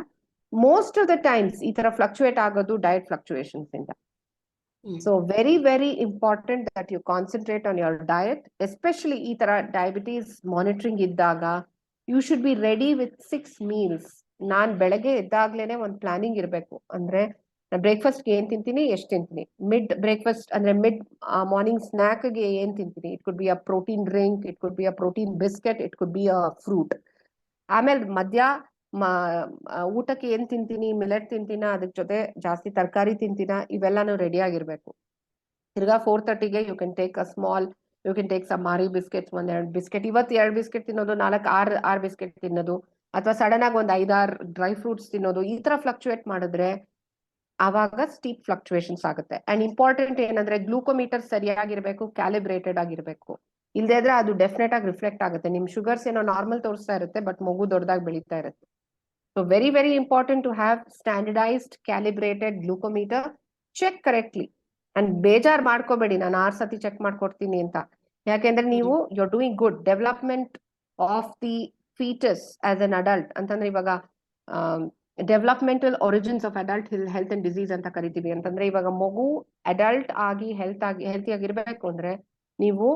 Speaker 1: ಮೋಸ್ಟ್ ಆಫ್ ದ ಟೈಮ್ಸ್ ಈ ತರ ಫ್ಲಕ್ಚುಯೇಟ್ ಆಗೋದು ಡಯಟ್ ಫ್ಲಕ್ಚುಯೇಷನ್ಸ್ ಇಂದ. So very very important that you concentrate on your diet. Especially ಈ ತರ ಡಯಾಬಿಟೀಸ್ ಮಾನಿಟರಿಂಗ್ ಇದ್ದಾಗ you should be ready with 6 meals. ನಾನ್ ಬೆಳಗ್ಗೆ ಎದ್ದಾಗ್ಲೇನೆ ಒಂದು ಪ್ಲಾನಿಂಗ್ ಇರ್ಬೇಕು. ಅಂದ್ರೆ ಬ್ರೇಕ್ಫಾಸ್ಟ್ ಏನ್ ತಿಂತೀನಿ, ಎಷ್ಟು ತಿಂತೀನಿ, ಮಿಡ್ ಬ್ರೇಕ್ಫಾಸ್ಟ್ ಅಂದ್ರೆ ಮಿಡ್ ಮಾರ್ನಿಂಗ್ ಸ್ನಾಕ್ ಗೆ ಏನ್ ತಿಂತೀನಿ, it could be a protein drink, it could be a protein biscuit, it could be a fruit. ಆಮೇಲೆ ಮಧ್ಯ ಊಟಕ್ಕೆ ಏನ್ ತಿಂತೀನಿ, ಮಿಲೆಟ್ ತಿಂತೀನ, ಅದಕ್ ಜೊತೆ ಜಾಸ್ತಿ ತರಕಾರಿ ತಿಂತೀನ, ಇವೆಲ್ಲಾನು ರೆಡಿ ಆಗಿರ್ಬೇಕು. ತಿರ್ಗಾ 4:30ಗೆ ಯು ಕ್ಯಾನ್ ಟೇಕ್ ಸಮ್ ಮಾರಿ ಬಿಸ್ಕೆಟ್ಸ್, 1-2 ಬಿಸ್ಕೆಟ್. ಇವತ್ತು 2 ಬಿಸ್ಕೆಟ್ ತಿನ್ನೋದು, 4-6 ಬಿಸ್ಕೆಟ್ ತಿನ್ನೋದು, ಅಥವಾ ಸಡನ್ ಆಗಿ ಒಂದು 5-6 ಡ್ರೈ ಫ್ರೂಟ್ಸ್ ತಿನ್ನೋದು, ಈ ತರ ಫ್ಲಕ್ಚುಯೇಟ್ ಮಾಡಿದ್ರೆ ಆವಾಗ ಸ್ಟೀಪ್ ಫ್ಲಕ್ಚುಯೇಷನ್ಸ್ ಆಗುತ್ತೆ. ಅಂಡ್ ಇಂಪಾರ್ಟೆಂಟ್ ಏನಂದ್ರೆ ಗ್ಲೂಕೋಮೀಟರ್ ಸರಿಯಾಗಿರ್ಬೇಕು, ಕ್ಯಾಲಿಬ್ರೇಟೆಡ್ ಆಗಿರ್ಬೇಕು. ಇಲ್ಲದೆ ಇದ್ರೆ ಅದು ಡೆಫಿನೆಟ್ ಆಗಿ ರಿಫ್ಲೆಕ್ಟ್ ಆಗುತ್ತೆ. ನಿಮ್ ಶುಗರ್ಸ್ ಏನೋ ನಾರ್ಮಲ್ ತೋರಿಸ್ತಾ ಇರುತ್ತೆ, ಬಟ್ ಮಗು ದೊಡ್ಡದಾಗಿ ಬೆಳೀತಾ ಇರುತ್ತೆ. So very very important to have standardised calibrated glucometer. Check correctly. And ಬೇಜಾರ್ ಮಾಡ್ಕೋಬೇಡಿ ನಾನು 6 ಸತಿ ಚೆಕ್ ಮಾಡ್ಕೊಡ್ತೀನಿ ಅಂತ. ಯಾಕೆಂದ್ರೆ ನೀವು you are doing good. Development of the foetus as an adult ಅಂತಂದ್ರೆ ಇವಾಗ developmental origins of adult health and disease ಅಂತ ಕರಿತೀವಿ. ಅಂತಂದ್ರೆ ಇವಾಗ ಮಗು ಅಡಲ್ಟ್ ಆಗಿ ಹೆಲ್ತಿ ಆಗಿರ್ಬೇಕು ಅಂದ್ರೆ ನೀವು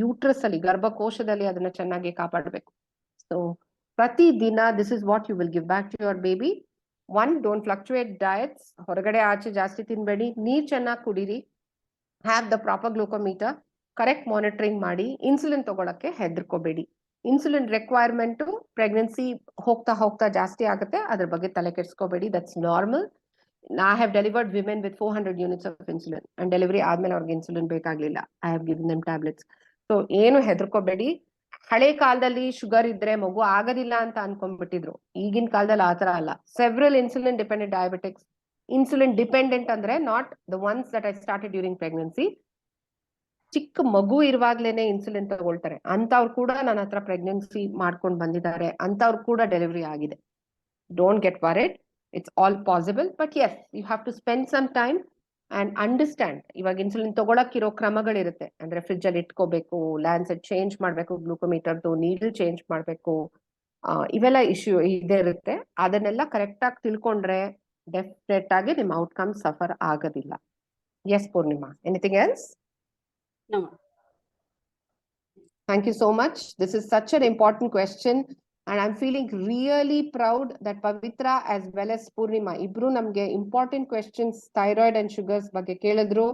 Speaker 1: ಯೂಟ್ರಸ್ ಅಲ್ಲಿ, ಗರ್ಭಕೋಶದಲ್ಲಿ ಅದನ್ನ ಚೆನ್ನಾಗಿ ಕಾಪಾಡಬೇಕು. ಸೊ ಪ್ರತಿ ದಿನ this is what you will give back to your baby. 1, don't fluctuate diets. ಹೊರಗಡೆ ಆಚೆ ಜಾಸ್ತಿ ತಿನ್ಬೇಡಿ. ನೀರ್ ಚೆನ್ನಾಗಿ ಕುಡೀರಿ. Have the proper glucometer. Correct monitoring ಮಾಡಿ. ಇನ್ಸುಲಿನ್ ತಗೊಳಕ್ಕೆ ಹೆದರ್ಕೋಬೇಡಿ. ಇನ್ಸುಲಿನ್ ರಿಕ್ವೈರ್ಮೆಂಟ್ ಪ್ರೆಗ್ನೆನ್ಸಿ ಹೋಗ್ತಾ ಹೋಗ್ತಾ ಜಾಸ್ತಿ ಆಗುತ್ತೆ. ಅದ್ರ ಬಗ್ಗೆ ತಲೆ ಕೆಡಿಸ್ಕೋಬೇಡಿ. That's normal. I have delivered women with 400 units of insulin, and delivery ಆದ್ಮೇಲೆ ಅವ್ರಿಗೆ ಇನ್ಸುಲಿನ್ ಬೇಕಾಗ್ಲಿಲ್ಲ. I have given them tablets. So ಏನು ಹೆದರ್ಕೋಬೇಡಿ. ಹಳೆ ಕಾಲದಲ್ಲಿ ಶುಗರ್ ಇದ್ರೆ ಮಗು ಆಗೋದಿಲ್ಲ ಅಂತ ಅನ್ಕೊಂಡ್ಬಿಟ್ಟಿದ್ರು. ಈಗಿನ ಕಾಲದಲ್ಲಿ ಆತರ ಅಲ್ಲ. Several insulin dependent diabetics. Insulin dependent ಅಂದ್ರೆ not the ones that I started during pregnancy. ಚಿಕ್ಕ ಮಗು ಇರುವಾಗ್ಲೇನೆ ಇನ್ಸುಲಿನ್ ತಗೊಳ್ತಾರೆ ಅಂತವ್ರು ಕೂಡ ನನ್ನ ಹತ್ರ ಪ್ರೆಗ್ನೆನ್ಸಿ ಮಾಡ್ಕೊಂಡು ಬಂದಿದ್ದಾರೆ. ಅಂತವ್ರು ಕೂಡ ಡೆಲಿವರಿ ಆಗಿದೆ. Don't get worried. It's all possible, but yes, you have to spend some time and understand. ಇವಾಗ ಇನ್ಸುಲಿನ್ ತಗೊಳಕ್ಕಿರೋ ಕ್ರಮಗಳಿರುತ್ತೆ. ಅಂದ್ರೆ ಫ್ರಿಜ್ ಅಲ್ಲಿ ಇಟ್ಕೋಬೇಕು, ಲ್ಯಾನ್ಸೆಟ್ ಚೇಂಜ್ ಮಾಡ್ಬೇಕು, ಗ್ಲೂಕೋಮೀಟರ್ದು ನೀಡಲ್ ಚೇಂಜ್ ಮಾಡ್ಬೇಕು, ಇವೆಲ್ಲ ಇಶ್ಯೂ ಇದೇ ಇರುತ್ತೆ. ಅದನ್ನೆಲ್ಲ ಕರೆಕ್ಟ್ ಆಗಿ ತಿಳ್ಕೊಂಡ್ರೆ ಡೆಫಿನೆಟ್ ಆಗಿ ನಿಮ್ಮ ಔಟ್ಕಮ್ ಸಫರ್ ಆಗೋದಿಲ್ಲ. Yes Purnima, anything else?
Speaker 6: No.
Speaker 1: Thank you so much. This is such an important question. And I'm feeling really proud that Pavitra as well as Purnima, Ibru namge important questions, thyroid and sugars ಬಗ್ಗೆ ಕೇಳಿದ್ರು.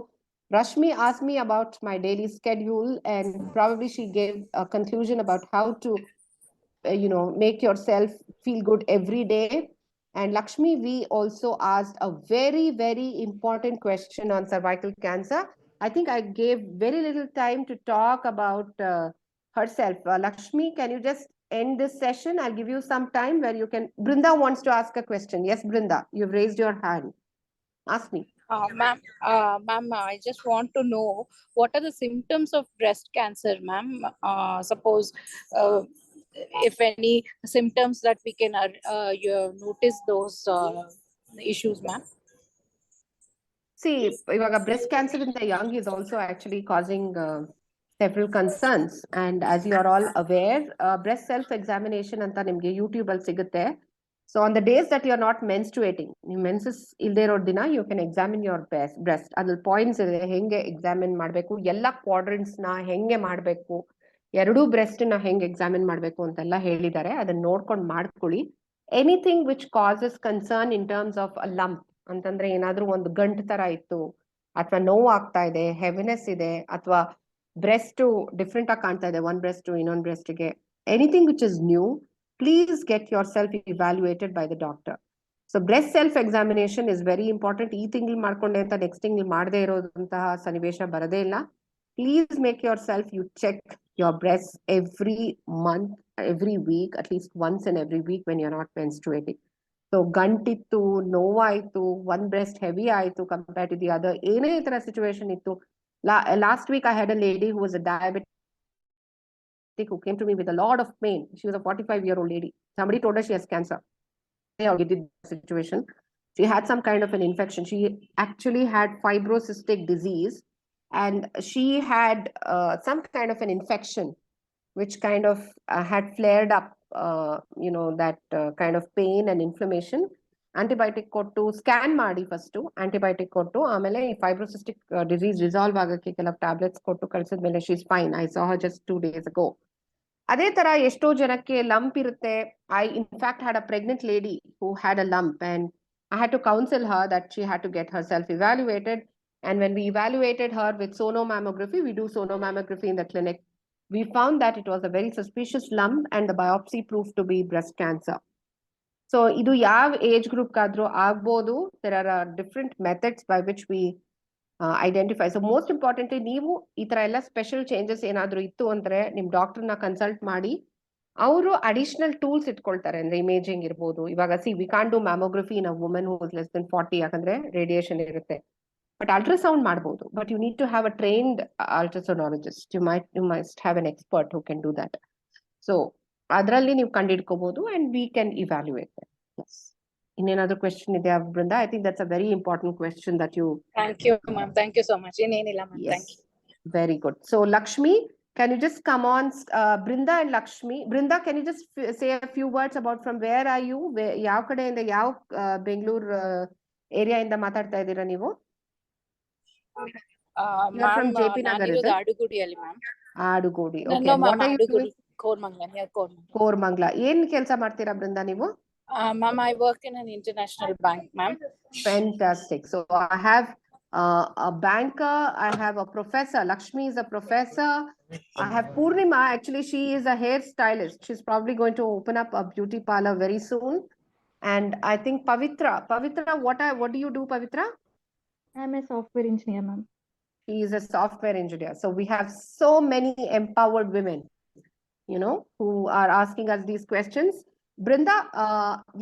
Speaker 1: Rashmi asked me about my daily schedule, and probably she gave a conclusion about how to, make yourself feel good every day. And Lakshmi, we also asked a very, very important question on cervical cancer. I think I gave very little time to talk about herself. Lakshmi, can you just end this session? I'll give you some time where you can. Brinda wants to ask a question. Yes, Brinda, you've raised your hand. Ask me.
Speaker 3: Ma'am, I just want to know what are the symptoms of breast cancer, ma'am? Suppose if any symptoms that we can you notice those issues, ma'am.
Speaker 1: See, breast cancer in the young is also actually causing several concerns. And as you are all aware, breast self-examination anta nimge YouTube al sigutte. So on the days that you are not menstruating, menses ilde iro dina, you can examine your breast. Adal points ide, henge examine ಮಾಡಬೇಕು, ಎಲ್ಲ quadrants ನ ಹೆಂಗೆ ಮಾಡಬೇಕು, ಎರಡೂ breast ನ ಹೆಂಗೆ examine ಮಾಡಬೇಕು ಅಂತೆಲ್ಲ ಹೇಳಿದ್ದಾರೆ. ಅದನ್ನ ನೋಡ್ಕೊಂಡು ಮಾಡ್ಕೊಳ್ಳಿ. Anything which causes concern in terms of a lump ಅಂತಂದ್ರೆ ಏನಾದ್ರೂ ಒಂದು ಗಂಟು ತರ ಇತ್ತು, ಅಥವಾ ನೋವು ಆಗ್ತಾ ಇದೆ, ಹೆವಿನೆಸ್ ಇದೆ, ಅಥವಾ ಬ್ರೆಸ್ಟ್ ಡಿಫ್ರೆಂಟ್ ಆಗಿ ಕಾಣ್ತಾ ಇದೆ ಒಂದ್ ಬ್ರೆಸ್ಟ್ ಇನ್ನೊಂದ್ ಬ್ರೆಸ್ಟ್ ಗೆ, anything which is new, please get yourself evaluated by the doctor. So breast self examination is very important. ಈ ತಿಂಗಳು ಮಾಡ್ಕೊಂಡೆ ಅಂತ ನೆಕ್ಸ್ಟ್ ತಿಂಗಳು ಮಾಡದೇ ಇರೋದಂತಹ ಸನ್ನಿವೇಶ ಬರದೇ ಇಲ್ಲ. Please make yourself you check your breast every month, every week, at least once in every week when you are not menstruating. So ಗಂಟಿತ್ತು, ನೋವಾಯ್ತು, ಒಂದ್ ಬ್ರೆಸ್ಟ್ ಹೆವಿ ಆಯ್ತು ಕಂಪೇರ್ ಟು ದಿ ಅದರ್, ಏನೇ ಈ ತರ ಸಿಚುವೇಶನ್ ಇತ್ತು. Last week I had a lady who was a diabetic who came to me with a lot of pain. She was a 45-year-old lady. Somebody told her she has cancer. Situation. She had some kind of an infection. She actually had fibrocystic disease, and she had some kind of an infection which kind of had flared up, that kind of pain and inflammation. Antibiotic ಕೊಟ್ಟು scan ಮಾಡಿ first antibiotic ಕೊಟ್ಟು, ಆಮೇಲೆ ಈ fibrocystic disease resolve ಆಗಕ್ಕೆ ಕೆಲವು tablets ಕೊಟ್ಟು ಕಳಿಸಿದ್ಮೇಲೆ she is fine. I saw her just 2 days ago. ಅದೇ ತರ ಎಷ್ಟೋ ಜನಕ್ಕೆ ಲಂಪ್ ಇರುತ್ತೆ. I in fact had a pregnant lady who had a lump, and I had to counsel her that she had to get herself evaluated. And when we evaluated her with sonomammography, we do sonomammography in the clinic, we found that it was a very suspicious lump and the biopsy proved to be breast cancer. So ಇದು ಯಾವ age group ಆದ್ರೂ ಆಗ್ಬೋದು. there are different methods by which we identify. So most importantly, ನೀವು ಈ ತರ ಎಲ್ಲ special changes ಏನಾದ್ರೂ ಇತ್ತು ಅಂದ್ರೆ ನಿಮ್ ಡಾಕ್ಟರ್ನ ಕನ್ಸಲ್ಟ್ ಮಾಡಿ ಅವರು ಅಡಿಷನಲ್ ಟೂಲ್ಸ್ ಇಟ್ಕೊಳ್ತಾರೆ ಅಂದ್ರೆ ಇಮೇಜಿಂಗ್ ಇರ್ಬೋದು. ಇವಾಗ we can't do mammography in a woman who is less than 40 ಯಾಕಂದ್ರೆ ರೇಡಿಯೇಷನ್ ಇರುತ್ತೆ. ಬಟ್ ಅಲ್ಟ್ರಾಸೌಂಡ್ ಮಾಡ್ಬೋದು. But you need to have a trained ultrasonologist. You must have an expert who can do that. So ಅದರಲ್ಲಿ ನೀವು ಕಂಡಿಡ್ಕೋಬಹುದು and we can evaluate. Yes. ಇನ್ನೇನಾದ್ರೂ question ಇದೆಯಾ Brinda? I think that's a very important question that you.
Speaker 3: Thank you, ma'am. Thank you so much. ಇನ್ನೇನಿಲ್ಲ ma'am. Thank you.
Speaker 1: Very good. So Lakshmi, can you just come on, Brinda and Lakshmi? Brinda, can you just say a few words about from where are you? ಯಾವ ಕಡೆಯಿಂದ, ಯಾವ Bengaluru area ಇಂದ ಮಾತಾಡ್ತಾ ಇದ್ದೀರಾ ನೀವು? You're from JP Nagar,
Speaker 3: ನಾನಿರೋದು
Speaker 1: is it?
Speaker 3: ಆಡುಗುಡಿಯಲ್ಲಿ ma'am.
Speaker 1: Adugodi.
Speaker 3: No,
Speaker 1: Okay.
Speaker 3: no,
Speaker 1: And what
Speaker 3: ma'am,
Speaker 1: are you
Speaker 3: Adugodi,
Speaker 1: doing?
Speaker 3: Koramangala, near Koramangala.
Speaker 1: Koramangala. ಏನ್ ಕೆಲಸ ಮಾಡ್ತೀರಾ ಬೃಂದಾ ನೀವು?
Speaker 3: Ma'am, I work in an international bank, ma'am.
Speaker 1: Fantastic. So I have a banker, I have a professor. Lakshmi is a professor. I have Purnima. Actually, she is a hairstylist. She's probably going to open up a beauty parlor very soon. And I think Pavitra. Pavitra, what do you do, Pavitra?
Speaker 4: I'm a software engineer, ma'am.
Speaker 1: She is a software engineer. So we have so many empowered women, you know, who are asking us these questions. Brinda,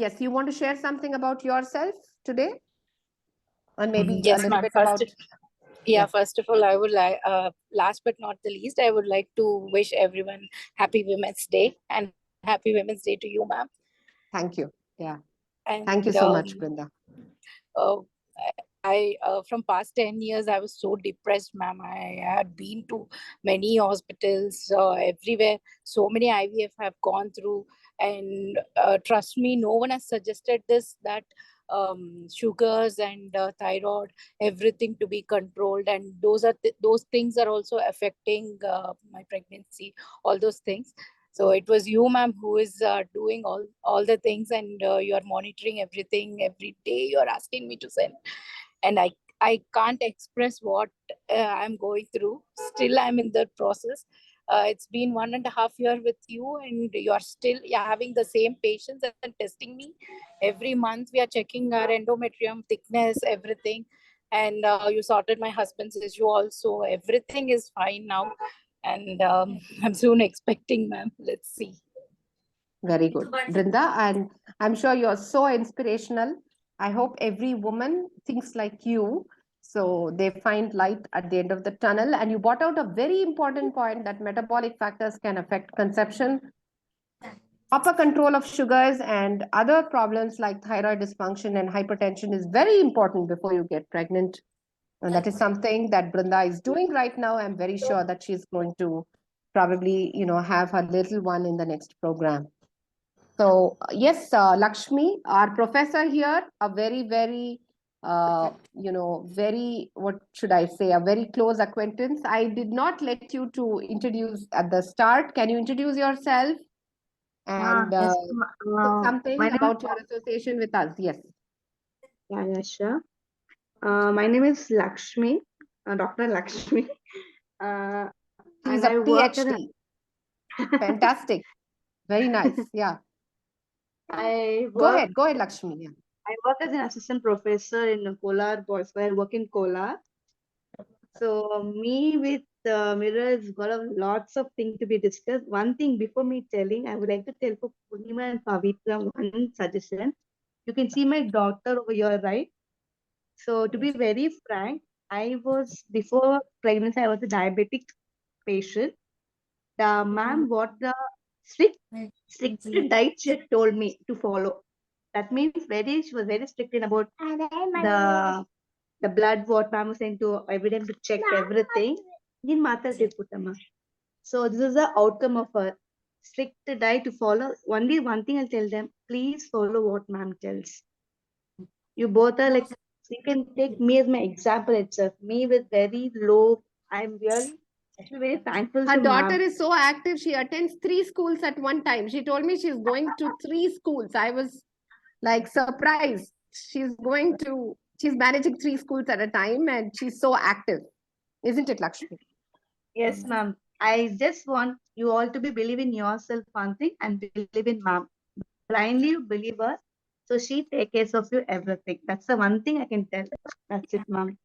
Speaker 1: yes, you want to share something about yourself today? And maybe
Speaker 3: Yes,
Speaker 1: a little
Speaker 3: ma'am.
Speaker 1: bit about.
Speaker 3: Yeah, first of all, I would like, last but not the least, I would like to wish everyone Happy Women's Day and Happy Women's Day to you, ma'am.
Speaker 1: Thank you. Yeah.
Speaker 3: And
Speaker 1: Thank you so much, Brinda.
Speaker 3: I from past 10 years, I was so depressed, ma'am. I had been to many hospitals, everywhere. So many IVF have gone through, and trust me, no one has suggested this, that sugars and thyroid, everything to be controlled, and those things are also affecting my pregnancy, all those things. So it was you, ma'am, who is doing all the things, and you are monitoring everything every day. You are asking me to send, and I can't express what I'm going through. Still, I'm in that process. It's been 1.5 years with you, and you're having the same patients and testing me every month. We are checking our endometrium thickness, everything, and you sorted my husband's issue also. Everything is fine now, and I'm soon expecting, ma'am. Let's see.
Speaker 1: Very good, Brinda, and I'm sure you're so inspirational. I hope every woman thinks like you, so they find light at the end of the tunnel. And you brought out a very important point, that metabolic factors can affect conception. Proper control of sugars and other problems like thyroid dysfunction and hypertension is very important before you get pregnant. And that is something that Brinda is doing right now. I'm very sure that she's going to probably, you know, have her little one in the next program. So yes, Lakshmi, our professor here, a very, very, you know, very, what should I say, a very close acquaintance. I did not let you to introduce at the start. Can you introduce yourself and
Speaker 2: Yes,
Speaker 1: say something
Speaker 2: my name
Speaker 1: about your association with us? Yes.
Speaker 2: yeah, sure. My name is Lakshmi, Dr. Lakshmi.
Speaker 1: She's
Speaker 2: And
Speaker 1: a
Speaker 2: I work as
Speaker 1: PhD. Fantastic. Very nice. Yeah. Go ahead, Lakshmi. Yeah.
Speaker 2: I work as an assistant professor in Kolar Boys School. I work in Kolar. So me with Mirror has got lots of things to be discussed. One thing before me telling, I would like to tell for Purnima and Pavitra one suggestion. You can see my daughter over here, right? So to be very frank, before pregnancy, I was a diabetic patient. The ma'am, what the strict diet she had told me to follow. That means she was very strict in about the blood, what ma'am was saying to every time to check everything. So this is the outcome of a strict diet to follow. Only one thing I'll tell them, please follow what ma'am tells. You both are like, you can take me as my example itself. Me with very low, I'm really actually very thankful
Speaker 1: Her
Speaker 2: to
Speaker 1: daughter
Speaker 2: ma'am.
Speaker 1: is so active. She attends 3 schools at one time. She told me she's going to 3 schools. I was like surprised. She's managing 3 schools at a time, and she's so active. Isn't it, Lakshmi?
Speaker 2: Yes, ma'am. I just want you all to be believe in yourself, one thing, and believe in ma'am. Blindly you believe her, so she take care of you everything. That's the one thing I can tell. That's it, ma'am.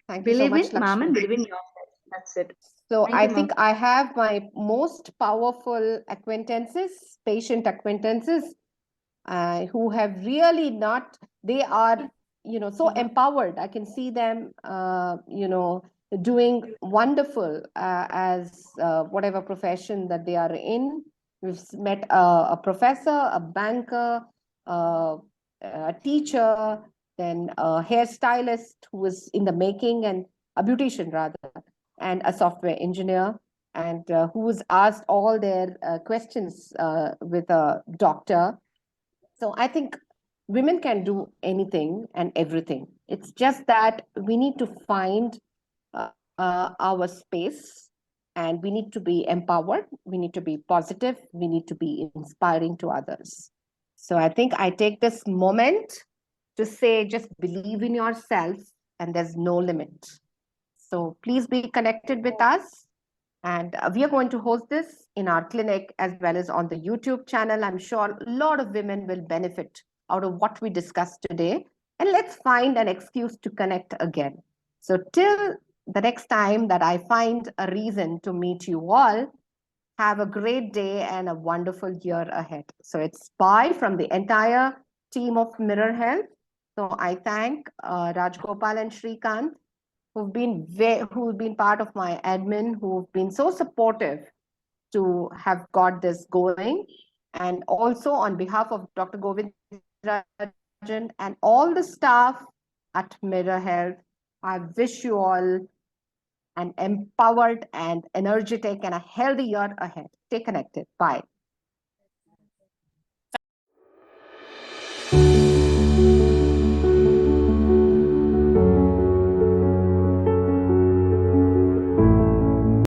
Speaker 1: Thank you so
Speaker 2: Believe
Speaker 1: much,
Speaker 2: in ma'am and
Speaker 1: Lakshmi.
Speaker 2: believe in yourself. That's it.
Speaker 1: So
Speaker 2: Thank
Speaker 1: I
Speaker 2: you, ma'am.
Speaker 1: think I have my most powerful acquaintances, patient acquaintances, who have really not, they are, so empowered. I can see them, doing wonderful as whatever profession that they are in. We've met a professor, a banker, a teacher, then a hairstylist who was in the making, and a beautician rather, and a software engineer, and who was asked all their questions with a doctor. So I think women can do anything and everything. It's just that we need to find our space, and we need to be empowered. We need to be positive. We need to be inspiring to others. So I think I take this moment to say, just believe in yourself, and there's no limit. So please be connected with us. And we are going to host this in our clinic as well as on the YouTube channel. I'm sure a lot of women will benefit out of what we discussed today. And let's find an excuse to connect again. So till the next time that I find a reason to meet you all, have a great day and a wonderful year ahead. So it's bye from the entire team of Mirror Health. So I thank Rajgopal and Shrikant, who've been part of my admin, who've been so supportive to have got this going. And also on behalf of Dr. Govind Rajan and all the staff at Mirror Health, I wish you all an empowered and energetic and a healthy year ahead. Stay connected. Bye.